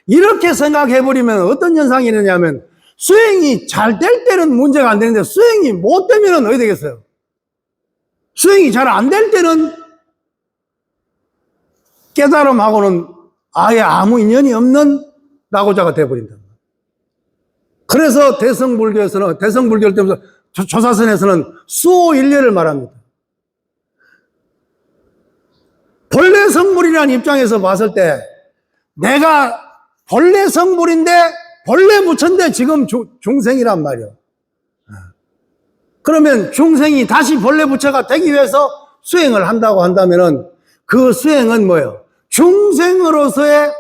이렇게 생각해버리면 어떤 현상이 있느냐면, 수행이 잘 될 때는 문제가 안 되는데 수행이 못 되면 어떻게 되겠어요? 수행이 잘 안 될 때는 깨달음하고는 아예 아무 인연이 없는 낙오자가 되어버린다. 그래서 대성불교를 때문에 조사선에서는 수오일례를 말합니다. 본래 성불이라는 입장에서 봤을 때 내가 본래 성불인데 본래 부처인데 지금 중생이란 말이에요. 그러면 중생이 다시 본래 부처가 되기 위해서 수행을 한다고 한다면은 그 수행은 뭐예요? 중생으로서의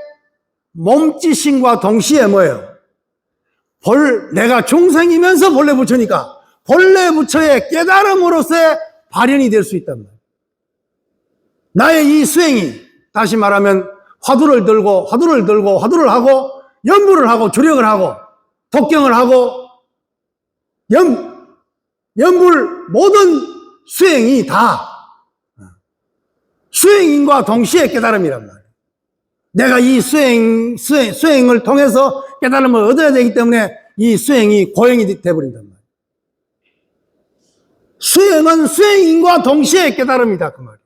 몸짓심과 동시에 뭐예요? 내가 중생이면서 본래 부처니까 본래 부처의 깨달음으로서의 발현이 될 수 있단 말이에요. 나의 이 수행이, 다시 말하면 화두를 들고 화두를 하고 연불을 하고 주력을 하고 독경을 하고 연불 모든 수행이 다 수행인과 동시에 깨달음이란 말이에요. 내가 이 수행을 통해서 깨달음을 얻어야 되기 때문에 이 수행이 고행이 되어버린단 말이에요. 수행은 수행인과 동시에 깨달음이다, 그 말이에요.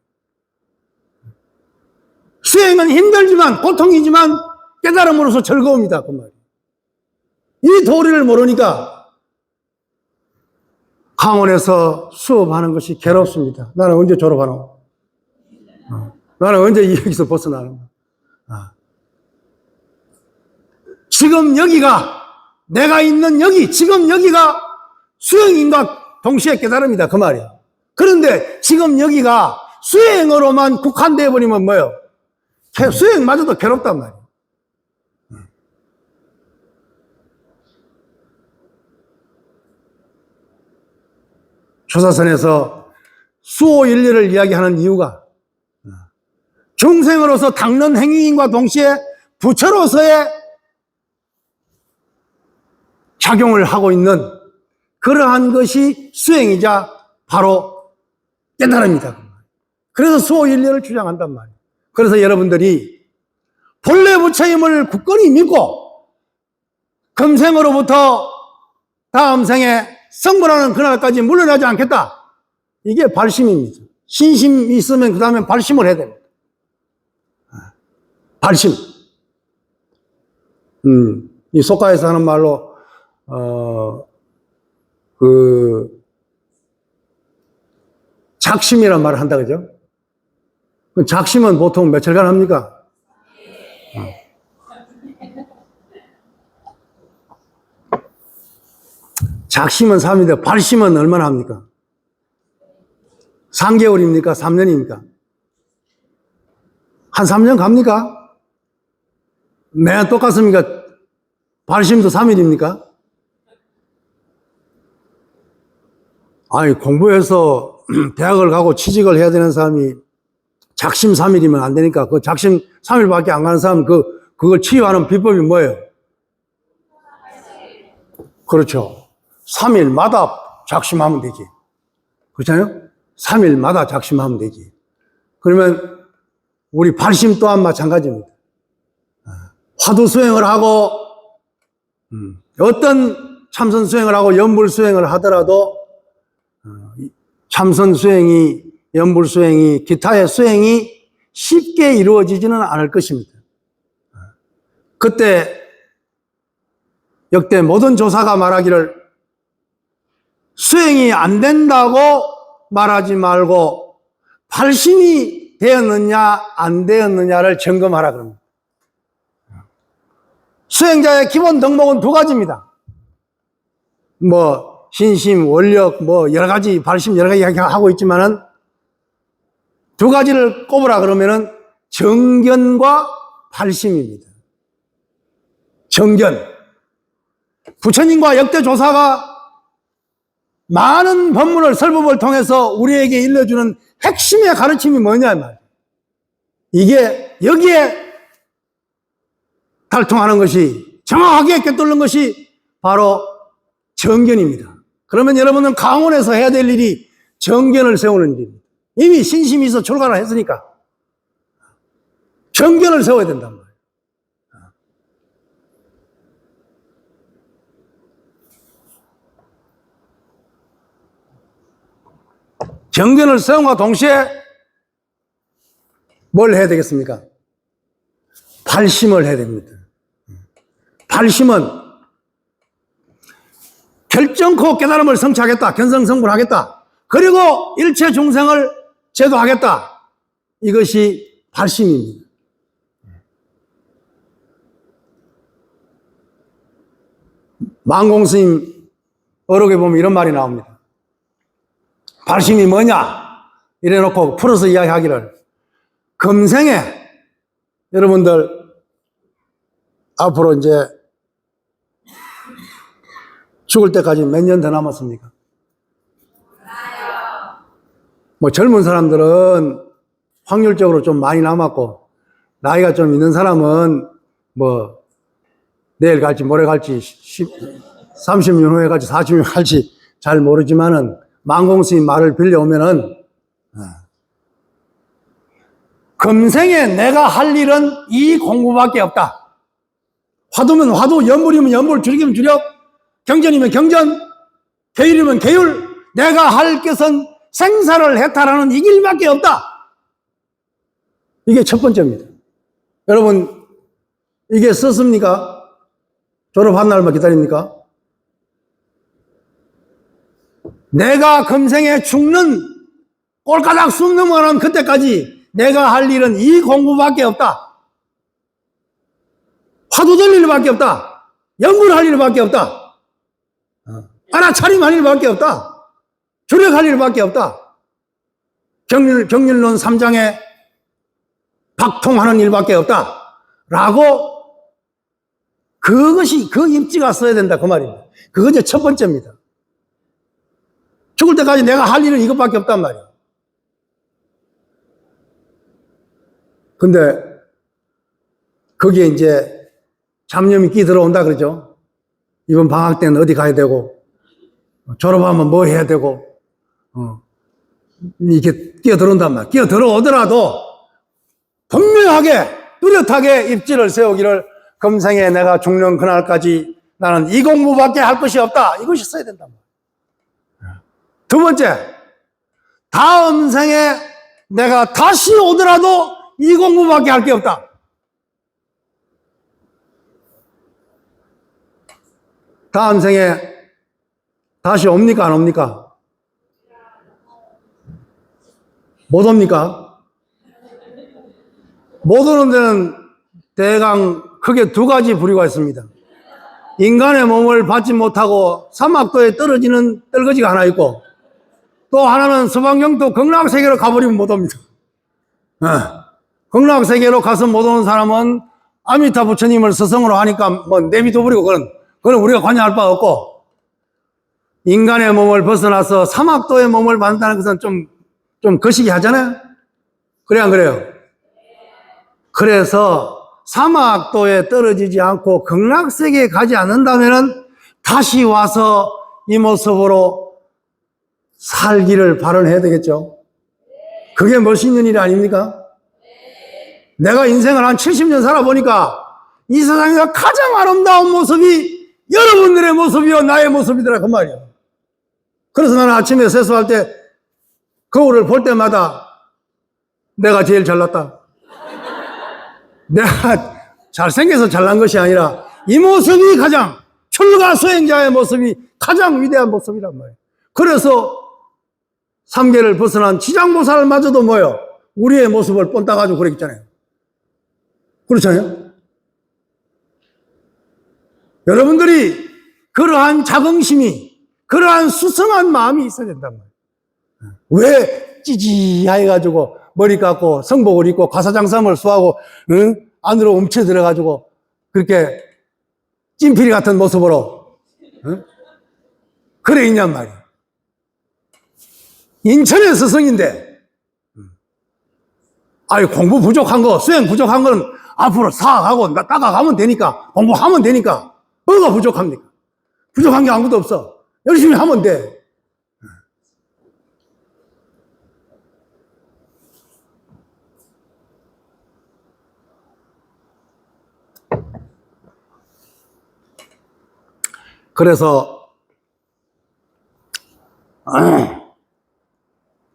수행은 힘들지만, 고통이지만 깨달음으로서 즐거움이다, 그 말이에요. 이 도리를 모르니까 강원에서 수업하는 것이 괴롭습니다. 나는 언제 졸업하나? 나는 언제 여기서 벗어나는 거야? 지금 여기가, 내가 있는 여기, 지금 여기가 수행인과 동시에 깨달음이다, 그 말이야. 그런데 지금 여기가 수행으로만 국한되어 버리면 뭐예요? 수행마저도 괴롭단 말이야. 조사선에서 수호일리를 이야기하는 이유가 중생으로서 닦는 행위인과 동시에 부처로서의 작용을 하고 있는 그러한 것이 수행이자 바로 깨달음이다. 그래서 수호일리를 주장한단 말이에요. 그래서 여러분들이 본래 부처임을 굳건히 믿고 금생으로부터 다음 생에 성불하는 그날까지 물러나지 않겠다. 이게 발심입니다. 신심이 있으면 그 다음에 발심을 해야 됩니다. 발심. 이 속가에서 하는 말로, 작심이란 말을 한다, 그죠? 작심은 보통 며칠간 합니까? 작심은 3일인데 발심은 얼마나 합니까? 3개월입니까? 3년입니까? 한 3년 갑니까? 매년 똑같습니까? 발심도 3일입니까? 아니, 공부해서 대학을 가고 취직을 해야 되는 사람이 작심 3일이면 안 되니까 그 작심 3일밖에 안 가는 사람 그걸 치유하는 비법이 뭐예요? 그렇죠. 3일마다 작심하면 되지. 그렇잖아요? 3일마다 작심하면 되지. 그러면 우리 발심 또한 마찬가지입니다. 화두 수행을 하고 어떤 참선 수행을 하고 연불 수행을 하더라도 참선 수행이, 연불 수행이, 기타의 수행이 쉽게 이루어지지는 않을 것입니다. 그때 역대 모든 조사가 말하기를 수행이 안 된다고 말하지 말고 발심이 되었느냐 안 되었느냐를 점검하라 그럽니다. 수행자의 기본 덕목은 2가지입니다. 신심, 원력, 여러 가지, 발심 여러 가지 이야기하고 있지만은 2가지를 꼽으라 그러면은 정견과 발심입니다. 정견. 부처님과 역대 조사가 많은 법문을, 설법을 통해서 우리에게 일러주는 핵심의 가르침이 뭐냐 말이에요. 이게 여기에 달통하는 것이, 정확하게 꿰뚫는 것이 바로 정견입니다. 그러면 여러분은 강원에서 해야 될 일이 정견을 세우는 일입니다. 이미 신심이 있어 출가를 했으니까 정견을 세워야 된단 말이에요. 정견을 세움과 동시에 뭘 해야 되겠습니까? 발심을 해야 됩니다. 발심은 결정코 깨달음을 성취하겠다, 견성성불하겠다, 그리고 일체 중생을 제도하겠다. 이것이 발심입니다. 만공스님 어록에 보면 이런 말이 나옵니다. 발심이 뭐냐? 이래놓고 풀어서 이야기하기를 금생에 여러분들 앞으로 이제 죽을 때까지 몇 년 더 남았습니까? 뭐 젊은 사람들은 확률적으로 좀 많이 남았고, 나이가 좀 있는 사람은 뭐 내일 갈지 모레 갈지 30년 후에 갈지 40년 갈지 잘 모르지만은 만공스님 말을 빌려오면은 금생에 내가 할 일은 이 공부밖에 없다. 화두면 화두, 연불이면 연불, 주력이면 주력, 경전이면 경전, 계율이면 계율. 내가 할 것은 생사를 해탈하는 이 길밖에 없다. 이게 첫 번째입니다. 여러분, 이게 썼습니까? 졸업한 날만 기다립니까? 내가 금생에 죽는 꼴가닥 숨 넘어가는 그때까지 내가 할 일은 이 공부밖에 없다. 화두 돌릴 일밖에 없다. 연구할 일밖에 없다. 알아차림할 일밖에 없다. 주력할 일밖에 없다. 경률론 3장에 박통하는 일밖에 없다. 라고 그것이 그 입지가 써야 된다 그 말입니다. 그것이 첫 번째입니다. 죽을 때까지 내가 할 일은 이것밖에 없단 말이에요. 근데 거기에 이제 잡념이 끼 들어온다 그러죠. 이번 방학 때는 어디 가야 되고, 졸업하면 뭐 해야 되고, 이렇게 끼어 들어온단 말이에요. 끼어 들어오더라도 분명하게 뚜렷하게 입지를 세우기를, 금생에 내가 죽는 그날까지 나는 이 공부밖에 할 것이 없다. 이것이 써야 된단 말이에요. 두 번째, 다음 생에 내가 다시 오더라도 이 공부밖에 할 게 없다. 다음 생에 다시 옵니까? 안 옵니까? 못 옵니까? 못 오는 데는 대강 크게 두 가지 부류가 있습니다. 인간의 몸을 받지 못하고 사막도에 떨어지는 떨거지가 하나 있고, 또 하나는 서방경도 극락세계로 가버리면 못 옵니다. 극락세계로 가서 못 오는 사람은 아미타 부처님을 스승으로 하니까 뭐 내비둬버리고 그건 우리가 관여할 바 없고, 인간의 몸을 벗어나서 사막도의 몸을 받는다는 것은 좀 거시기 하잖아요. 그래 안 그래요? 그래서 사막도에 떨어지지 않고 극락세계에 가지 않는다면은 다시 와서 이 모습으로 살기를 발언해야 되겠죠. 그게 멋있는 일 아닙니까? 내가 인생을 한 70년 살아보니까 이 세상에서 가장 아름다운 모습이 여러분들의 모습이요 나의 모습이더라 그 말이에요. 그래서 나는 아침에 세수할 때 거울을 볼 때마다 내가 제일 잘났다. 내가 잘생겨서 잘난 것이 아니라 이 모습이 가장, 출가 수행자의 모습이 가장 위대한 모습이란 말이에요. 그래서 삼계를 벗어난 지장보살마저도 뭐요? 우리의 모습을 본 따가지고 그랬잖아요. 그렇잖아요? 여러분들이 그러한 자긍심이, 그러한 수성한 마음이 있어야 된단 말이에요. 왜 찌지해가지고 머리 깎고 성복을 입고 가사장삼을 수하고 안으로 움쳐 들어가지고 그렇게 찐필이 같은 모습으로 그래 있냔 말이에요. 인천의 스승인데 아니 공부 부족한 거, 수행 부족한 거는 앞으로 사학하고 따라가면 되니까, 공부하면 되니까 뭐가 부족합니까? 부족한 게 아무것도 없어. 열심히 하면 돼. 그래서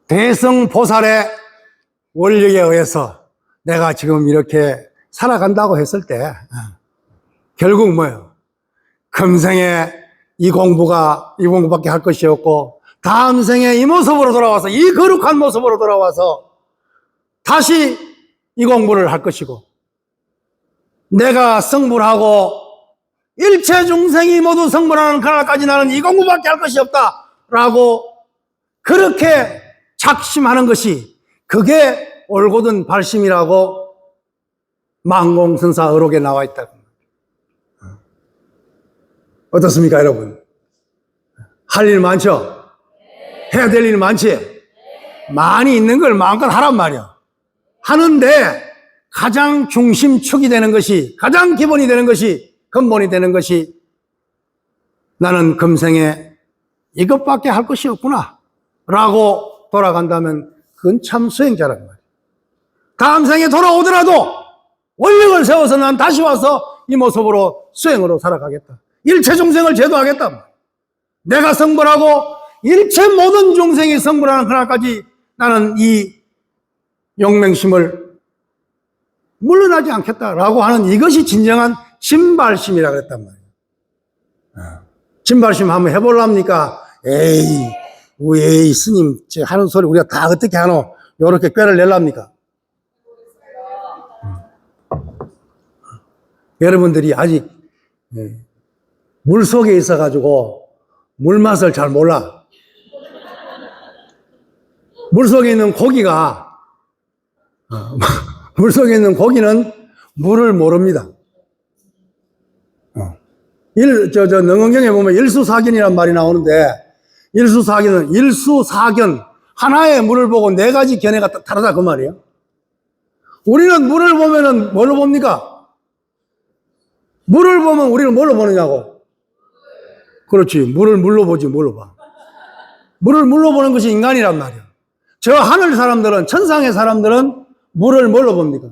대성보살의 원력에 의해서 내가 지금 이렇게 살아간다고 했을 때 결국 뭐예요? 금생에 이 공부밖에 할 것이 없고, 다음 생에 이 모습으로 돌아와서, 이 거룩한 모습으로 돌아와서 다시 이 공부를 할 것이고, 내가 성불하고 일체 중생이 모두 성불하는 그날까지 나는 이 공부밖에 할 것이 없다 라고 그렇게 작심하는 것이, 그게 올곧은 발심이라고 만공선사 어록에 나와 있다. 어떻습니까, 여러분? 할 일 많죠? 해야 될 일 많지? 많이 있는 걸 마음껏 하란 말이야. 하는데 가장 중심축이 되는 것이, 가장 기본이 되는 것이, 근본이 되는 것이 나는 금생에 이것밖에 할 것이 없구나 라고 돌아간다면 그건 참 수행자란 말이야. 다음 생에 돌아오더라도 원력을 세워서 난 다시 와서 이 모습으로 수행으로 살아가겠다. 일체 중생을 제도하겠다. 내가 성불하고 일체 모든 중생이 성불하는 그날까지 나는 이 용맹심을 물러나지 않겠다라고 하는 이것이 진정한 진발심이라고 했단 말이에요. 진발심 한번 해볼랍니까? 에이, 스님, 하는 소리 우리가 다 어떻게 하노? 요렇게 꾀를 낼랍니까? 여러분들이 아직 물 속에 있어가지고 물맛을 잘 몰라. 물 속에 있는 고기가, 물 속에 있는 고기는 물을 모릅니다. 능언경에 보면 일수사견이란 말이 나오는데, 일수사견, 하나의 물을 보고 네 가지 견해가 다르다 그 말이에요. 우리는 물을 보면은 뭘로 봅니까? 물을 보면 우리는 뭘로 보느냐고? 그렇지. 물을 물로 보지, 뭘로 봐. 물을 물로 보는 것이 인간이란 말이에요. 저 하늘 사람들은, 천상의 사람들은 물을 뭘로 봅니까?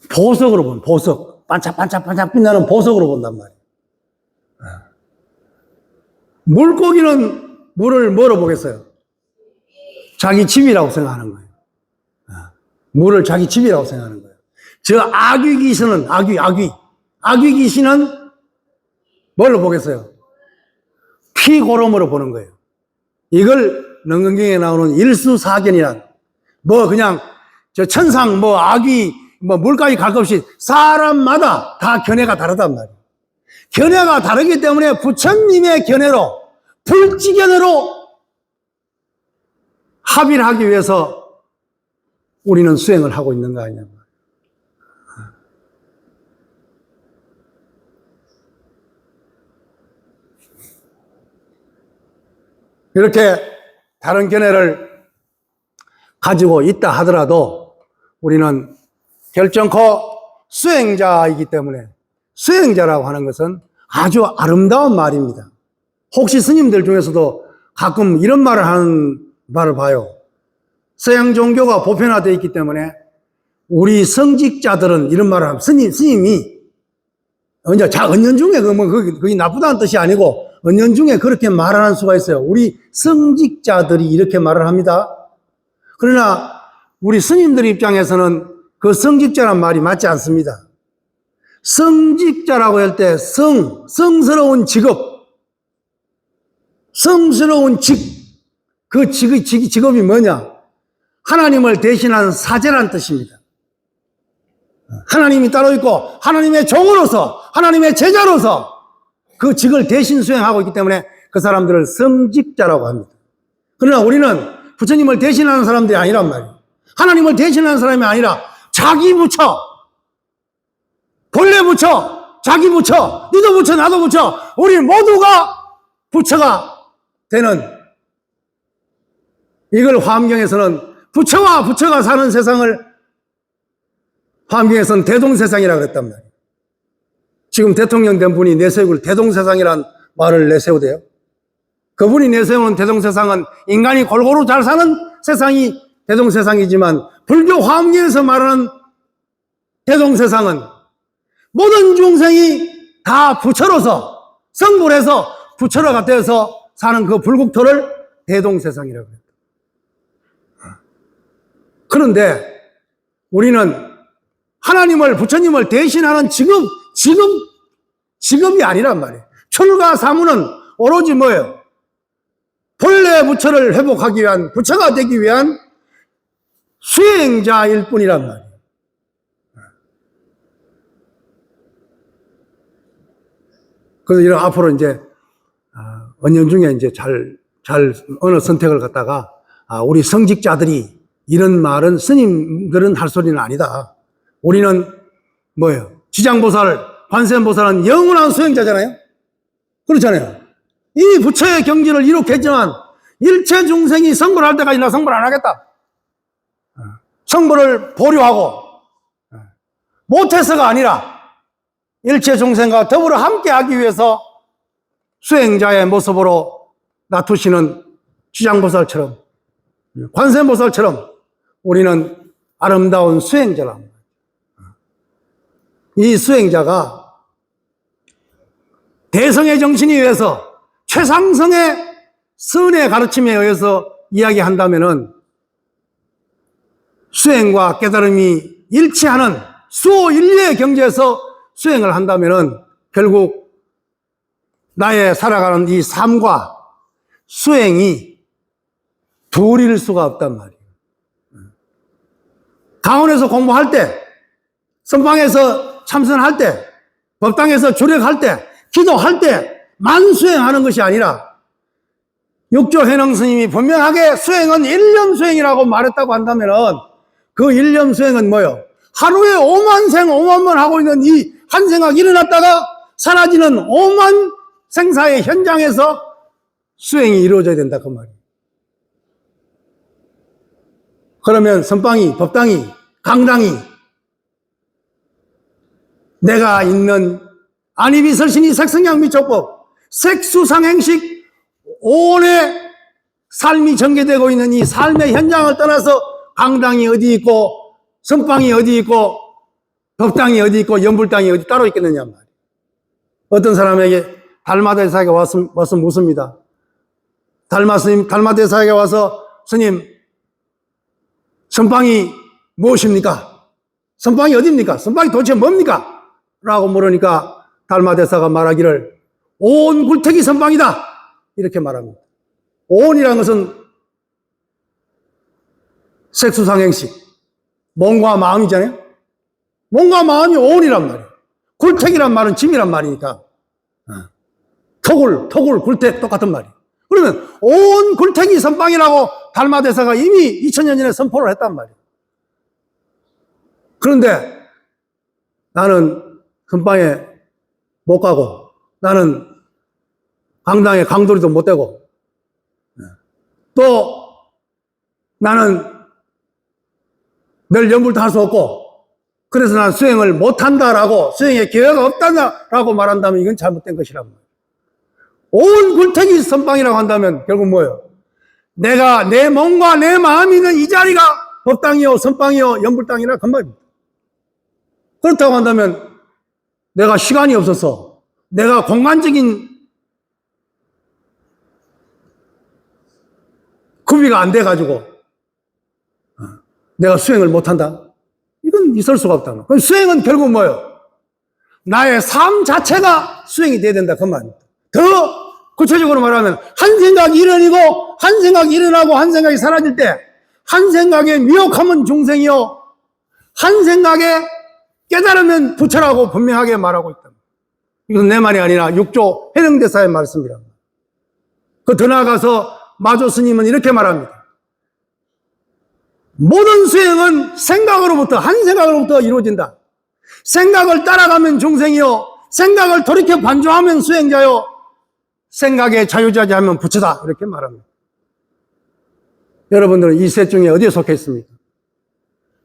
보석으로 본, 보석. 반짝반짝 빛나는 보석으로 본단 말이에요. 물고기는 물을 뭐로 보겠어요? 자기 집이라고 생각하는 거예요. 물을 자기 집이라고 생각하는 거예요. 저 아귀 귀신은, 아귀 귀신은 뭘로 보겠어요? 피고름으로 보는 거예요. 이걸 능언경에 나오는 일수사견이란, 그냥 저 천상, 아귀, 물까지 갈 것 없이 사람마다 다 견해가 다르단 말이에요. 견해가 다르기 때문에 부처님의 견해로, 불지견해로 합의를 하기 위해서 우리는 수행을 하고 있는 거 아니냐. 이렇게 다른 견해를 가지고 있다 하더라도 우리는 결정코 수행자이기 때문에, 수행자라고 하는 것은 아주 아름다운 말입니다. 혹시 스님들 중에서도 가끔 이런 말을 하는 말을 봐요. 서양 종교가 보편화되어 있기 때문에 우리 성직자들은 이런 말을 하면, 스님이 은연중에 그게 나쁘다는 뜻이 아니고 은연중에 그렇게 말하는 수가 있어요. 우리 성직자들이 이렇게 말을 합니다. 그러나 우리 스님들 입장에서는 그 성직자란 말이 맞지 않습니다. 성직자라고 할 때 성스러운 직업, 성스러운 그 직업이 뭐냐? 하나님을 대신하는 사제란 뜻입니다. 하나님이 따로 있고 하나님의 종으로서, 하나님의 제자로서 그 직을 대신 수행하고 있기 때문에 그 사람들을 성직자라고 합니다. 그러나 우리는 부처님을 대신하는 사람들이 아니란 말이에요. 하나님을 대신하는 사람이 아니라 자기 부처, 본래 부처, 자기 부처, 니도 부처, 나도 부처, 우리 모두가 부처가 되는, 이걸 화엄경에서는 부처와 부처가 사는 세상을 화엄경에서는 대동세상이라고 했단 말이에요. 지금 대통령 된 분이 내세울 대동세상이란 말을 내세우대요. 그분이 내세우는 대동세상은 인간이 골고루 잘 사는 세상이 대동세상이지만, 불교 화엄경에서 말하는 대동세상은 모든 중생이 다 부처로서 성불해서 부처가 되어서 사는 그 불국토를 대동세상이라고 해요. 그런데 우리는 하나님을, 부처님을 대신하는 직업이 아니란 말이에요. 출가 사무는 오로지 뭐예요? 본래 부처를 회복하기 위한, 부처가 되기 위한 수행자일 뿐이란 말이에요. 그래서 이런 앞으로 이제 은연중에 이제 잘 어느 선택을 갖다가 우리 성직자들이 이런 말은 스님들은 할 소리는 아니다. 우리는 뭐예요? 지장보살, 관세음보살은 영원한 수행자잖아요. 그렇잖아요. 이 부처의 경지를 이룩 했지만 일체 중생이 성불할 때까지 나 성불 안 하겠다. 성불을 보류하고 못해서가 아니라 일체 중생과 더불어 함께하기 위해서 수행자의 모습으로 나투시는 지장보살처럼 관세음보살처럼 우리는 아름다운 수행자랍니다. 이 수행자가 대성의 정신에 의해서 최상성의 선의 가르침에 의해서 이야기한다면은 수행과 깨달음이 일치하는 수호일리의 경지에서 수행을 한다면은 결국 나의 살아가는 이 삶과 수행이 둘일 수가 없단 말이에요. 강원에서 공부할 때, 선방에서 참선할 때, 법당에서 주력할 때, 기도할 때만 수행하는 것이 아니라 육조 해능 스님이 분명하게 수행은 일념 수행이라고 말했다고 한다면 그 일념 수행은 뭐요? 하루에 5만 생 5만 번 하고 있는 이 한 생각 일어났다가 사라지는 5만 생사의 현장에서 수행이 이루어져야 된다 그 말이에요. 그러면 선방이, 법당이, 강당이 내가 있는 안이비설신이 색성양미촉법 색수상행식 온의 삶이 전개되고 있는 이 삶의 현장을 떠나서 강당이 어디 있고 선방이 어디 있고 법당이 어디 있고 연불당이 어디 따로 있겠느냐 말이에요. 어떤 사람에게 달마대사에게 와서 묻습니다. 달마대사에게 와서 스님 선방이 무엇입니까? 선방이 어디입니까? 선방이 도대체 뭡니까? 라고 물으니까 달마대사가 말하기를 온 굴택이 선방이다 이렇게 말합니다. 온이라는 것은 색수상행식 몸과 마음이잖아요. 몸과 마음이 온이란 말이에요. 굴택이란 말은 짐이란 말이니까 토굴, 굴택 똑같은 말이에요. 그러면 온 굴택이 선방이라고 달마대사가 이미 2000년 전에 선포를 했단 말이에요. 그런데 나는 선방에 못 가고 나는 강당에 강도리도 못 되고 또 나는 늘 연불도 할 수 없고 그래서 난 수행을 못한다라고 수행에 기회가 없다라고 말한다면 이건 잘못된 것이란 말이에요. 온 굴택이 선방이라고 한다면 결국 뭐예요? 내가 내 몸과 내 마음이 있는 이 자리가 법당이요 선방이요 연불당이라 그 말입니다. 그렇다고 한다면 내가 시간이 없어서 내가 공간적인 구비가 안 돼가지고 내가 수행을 못한다? 이건 있을 수가 없다. 그럼 수행은 결국 뭐예요? 나의 삶 자체가 수행이 돼야 된다 그 말입니다. 더 구체적으로 말하면 한 생각이 일어나고 한 생각이 일어나고 한 생각이 사라질 때 한 생각에 미혹하면 중생이요 한 생각에 깨달으면 부처라고 분명하게 말하고 있다. 이건 내 말이 아니라 육조 해능대사의 말씀이랍니다. 그 더 나아가서 마조 스님은 이렇게 말합니다. 모든 수행은 생각으로부터 한 생각으로부터 이루어진다. 생각을 따라가면 중생이요 생각을 돌이켜 반조하면 수행자요 생각에 자유자재하면 부처다 이렇게 말합니다. 여러분들은 이 셋 중에 어디에 속해 있습니까?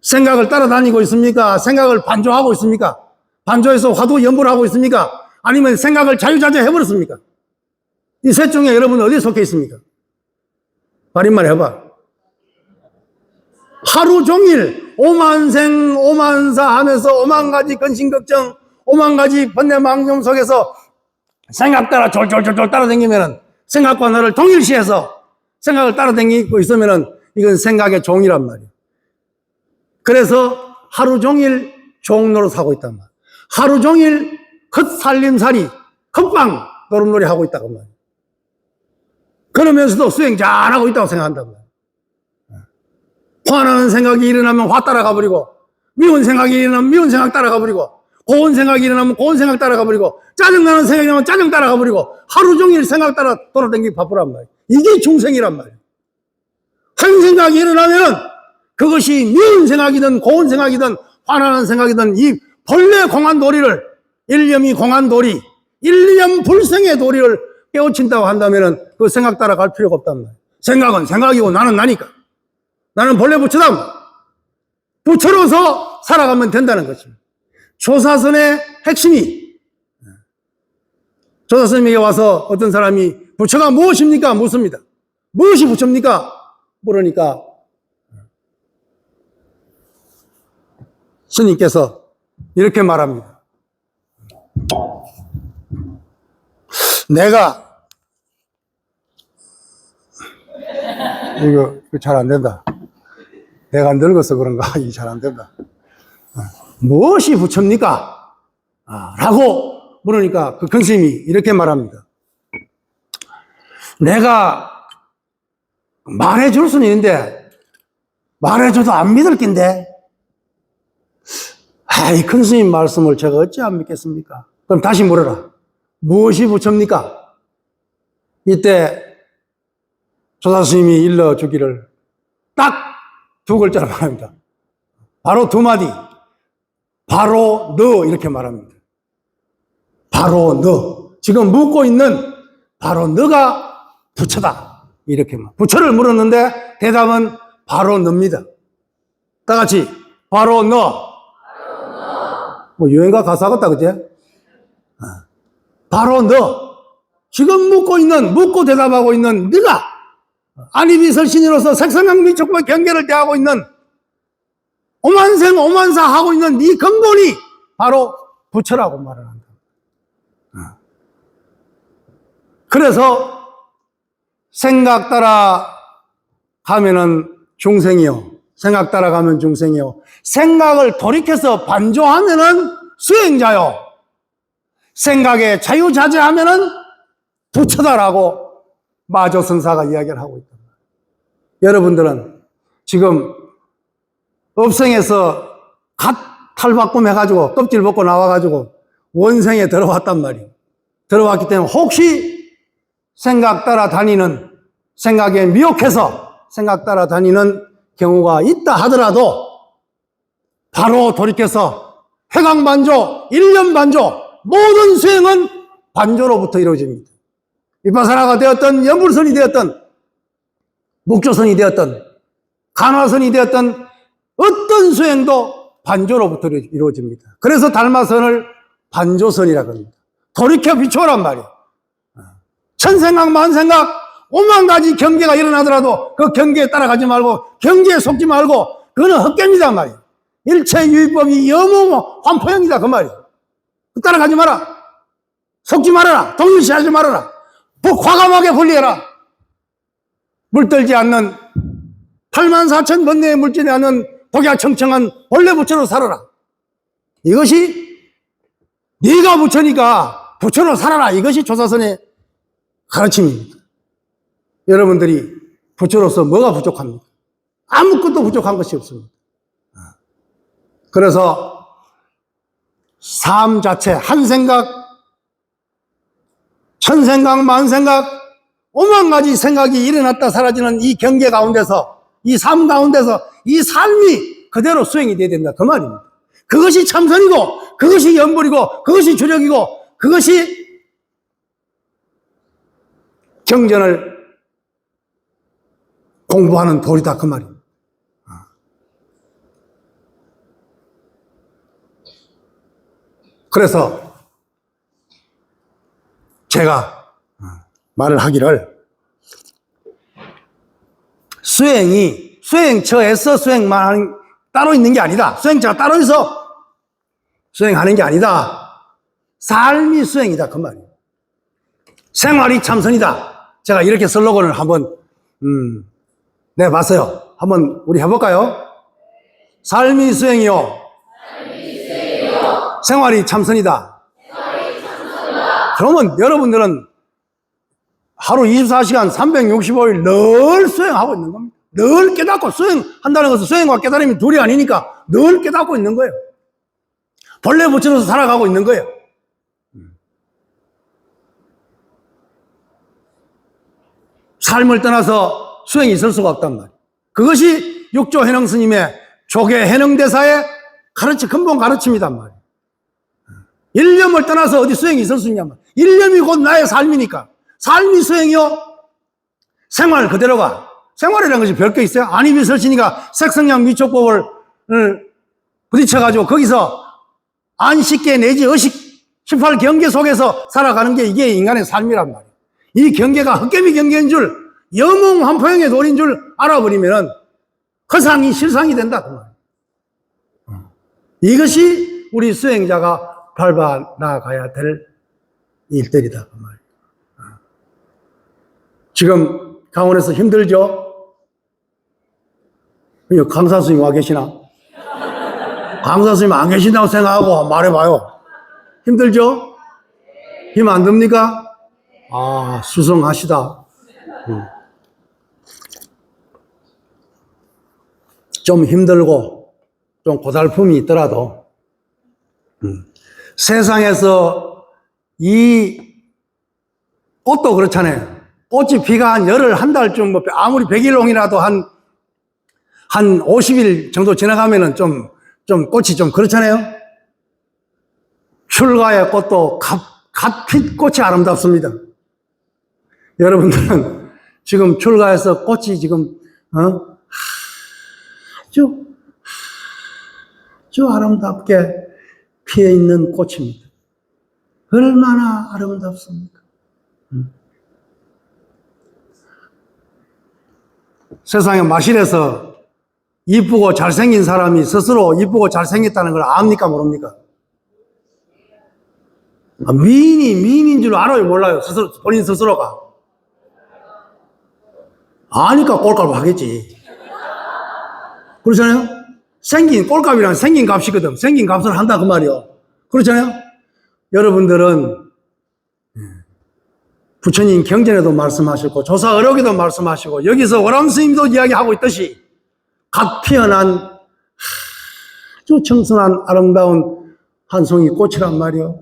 생각을 따라다니고 있습니까? 생각을 반조하고 있습니까? 반조해서 화두 연불하고 있습니까? 아니면 생각을 자유자재해버렸습니까? 이 셋 중에 여러분은 어디에 속해 있습니까? 말인말 해봐. 하루 종일 오만생 오만사 하면서 오만 가지 근심걱정 오만 가지 번뇌망념 속에서 생각 따라 졸졸졸 따라다니면은 생각과 나를 동일시해서 생각을 따라다니고 있으면은 이건 생각의 종이란 말이에요. 그래서 하루 종일 종로로 하고 있단 말이에요. 하루 종일 헛살림살이 헛방 노름놀이 하고 있다고 말이에요. 그러면서도 수행 잘하고 있다고 생각한단 말이에요. 화나는 생각이 일어나면 화 따라가 버리고 미운 생각이 일어나면 미운 생각 따라가 버리고 고운 생각이 일어나면 고운 생각 따라가 버리고 짜증나는 생각이 나면 짜증 따라가 버리고 하루 종일 생각 따라 돌아다니기 바쁘란 말이에요. 이게 중생이란 말이에요. 한 생각이 일어나면 그것이 미운 생각이든 고운 생각이든 화나는 생각이든 이 본래 공한 도리를, 일념이 공한 도리, 일념 불생의 도리를 깨우친다고 한다면 그 생각 따라 갈 필요가 없단 말이에요. 생각은 생각이고 나는 나니까. 나는 본래 부처다. 부처로서 살아가면 된다는 것입니다. 조사선의 핵심이, 조사선에게 와서 어떤 사람이 부처가 무엇입니까? 묻습니다. 무엇이 부처입니까? 물으니까 스님께서 이렇게 말합니다. 내가 이거 잘 안 된다. 내가 늙어서 그런가? 이게 잘 안 된다. 무엇이 부처입니까? 라고 물으니까 그 큰 스님이 이렇게 말합니다. 내가 말해줄 수는 있는데 말해줘도 안 믿을 낀데 이 큰 스님 말씀을 제가 어찌 안 믿겠습니까? 그럼 다시 물어라. 무엇이 부처입니까? 이때 조사스님이 일러주기를 딱 두 글자로 말합니다. 바로 두 마디. 바로 너 이렇게 말합니다. 바로 너. 지금 묻고 있는 바로 너가 부처다. 이렇게 말. 부처를 물었는데 대답은 바로 너입니다. 다 같이 바로 너. 뭐 유행가 가사 같다 그제? 바로 너. 지금 묻고 대답하고 있는 네가 안이비설신으로서 색선명미촉과 경계를 대하고 있는 오만생 오만사 하고 있는 네 근본이 바로 부처라고 말을 한다. 그래서 생각 따라 가면은 중생이요. 생각 따라 가면 중생이요. 생각을 돌이켜서 반조하면은 수행자요. 생각에 자유자재하면은 부처다라고 마조선사가 이야기를 하고 있다. 여러분들은 지금 업생에서 갓 탈바꿈 해가지고 껍질 벗고 나와가지고 원생에 들어왔단 말이에요. 들어왔기 때문에 혹시 생각 따라 다니는, 생각에 미혹해서 생각 따라 다니는 경우가 있다 하더라도 바로 돌이켜서 회광반조, 일념반조, 모든 수행은 반조로부터 이루어집니다. 비파사나가 되었던, 연불선이 되었던, 묵조선이 되었던, 간화선이 되었던 어떤 수행도 반조로부터 이루어집니다. 그래서 달마선을 반조선이라고 합니다. 돌이켜 비추어란 말이에요. 천생각 만생각 5만 가지 경계가 일어나더라도 그 경계에 따라가지 말고 경계에 속지 말고 그거는 헛개입니다 말이에요. 일체 유의법이 여모 환포형이다 그 말이에요. 따라가지 마라. 속지 말아라. 동일시하지 말아라. 과감하게 분리해라. 물들지 않는 84,000 번뇌의 물질이 않는 독야청청한 본래 부처로 살아라. 이것이 네가 부처니까 부처로 살아라. 이것이 조사선의 가르침입니다. 여러분들이 부처로서 뭐가 부족합니까? 아무것도 부족한 것이 없습니다. 그래서 삶 자체, 한 생각, 천생각, 만생각, 5만 가지 생각이 일어났다 사라지는 이 경계 가운데서, 이 삶 가운데서 이 삶이 그대로 수행이 돼야 된다. 그 말입니다. 그것이 참선이고, 그것이 연불이고, 그것이 주력이고, 그것이 경전을 공부하는 도리다. 그 말입니다. 그래서 제가 말을 하기를 수행처에서 수행만 따로 있는 게 아니다. 수행처가 따로 있어 수행하는 게 아니다. 삶이 수행이다. 그 말이에요. 생활이 참선이다. 제가 이렇게 슬로건을 한번 내봤어요. 한번 우리 해볼까요? 삶이 수행이요. 생활이 참선이다. 그러면 여러분들은 하루 24시간 365일 늘 수행하고 있는 겁니다. 늘 깨닫고 수행한다는 것은 수행과 깨달음이 둘이 아니니까 늘 깨닫고 있는 거예요. 본래 부처로서 살아가고 있는 거예요. 삶을 떠나서 수행이 있을 수가 없단 말이에요. 그것이 육조 해능 스님의 조계 해능 대사의 근본 가르침이단 말이에요. 일념을 떠나서 어디 수행이 있을 수 있냔 말이에요. 일념이 곧 나의 삶이니까. 삶이 수행이요. 생활 그대로가. 생활이라는 것이 별게 있어요? 안이비설신이가 색성량 미촉법을 부딪혀가지고 거기서 안식계 내지 의식 18경계 속에서 살아가는 게 이게 인간의 삶이란 말이에요. 이 경계가 헛개미 경계인 줄, 영웅환포형의 도리인 줄 알아버리면은 허상이 실상이 된다 그 말이에요. 이것이 우리 수행자가 밟아 나가야 될 일들이다 그 말이에요. 지금 강원에서 힘들죠? 강사 스님 와 계시나? 강사 스님 안 계신다고 생각하고 말해봐요. 힘들죠? 힘 안 듭니까? 아, 수성하시다. 좀 힘들고 좀 고달픔이 있더라도 세상에서 이 꽃도 그렇잖아요. 꽃이 피가 한 열흘 한 달쯤 뭐 아무리 100일롱이라도 한 50일 정도 지나가면은 좀 꽃이 좀 그렇잖아요. 출가의 꽃도 갓핏 꽃이 아름답습니다. 여러분들은 지금 출가해서 꽃이 지금 아주 아름답게 피어 있는 꽃입니다. 얼마나 아름답습니까? 세상에 마실에서 이쁘고 잘생긴 사람이 스스로 이쁘고 잘생겼다는 걸 압니까 모릅니까? 미인인 줄 알아요 몰라요? 본인 스스로가 아니까 꼴값을 하겠지. 그렇잖아요? 꼴값이란 생긴 값이거든. 생긴 값을 한다 그 말이요. 그렇잖아요? 여러분들은 부처님 경전에도 말씀하셨고 조사어록에도 말씀하시고 여기서 월암스님도 이야기하고 있듯이 갓 피어난 아주 청순한 아름다운 한 송이 꽃이란 말이요.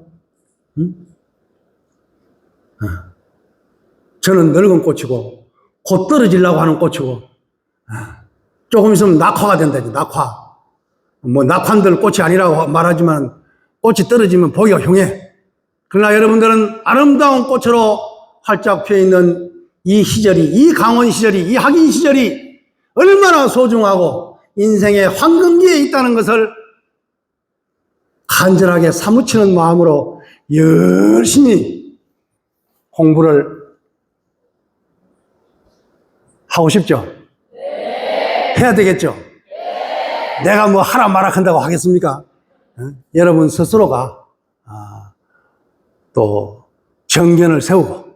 저는 늙은 꽃이고 곧 떨어지려고 하는 꽃이고 조금 있으면 낙화가 된다. 낙화. 뭐 낙환들 꽃이 아니라고 말하지만 꽃이 떨어지면 보기가 흉해. 그러나 여러분들은 아름다운 꽃으로 활짝 피어있는 이 시절이, 이 강원 시절이, 이 학인 시절이 얼마나 소중하고 인생의 황금기에 있다는 것을 간절하게 사무치는 마음으로 열심히 공부를 하고 싶죠? 네. 해야 되겠죠? 네. 내가 뭐 하라 마라 한다고 하겠습니까? 여러분 스스로가 또 정견을 세우고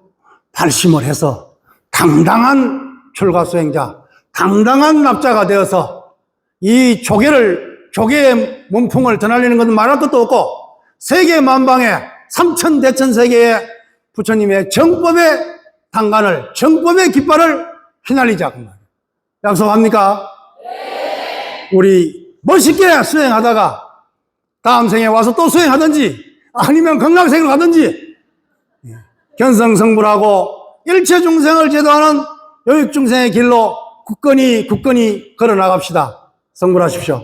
발심을 해서 당당한 출가 수행자, 당당한 납자가 되어서 이 조계의 문풍을 드날리는 것은 말할 것도 없고 세계 만방에 삼천대천세계의 부처님의 정법의 당간을, 정법의 깃발을 휘날리자. 약속합니까? 네. 우리 멋있게 수행하다가 다음 생에 와서 또 수행하든지 아니면 극락세계로 가든지 견성성불하고 일체 중생을 제도하는 요익중생의 길로 굳건히 걸어 나갑시다. 성불하십시오.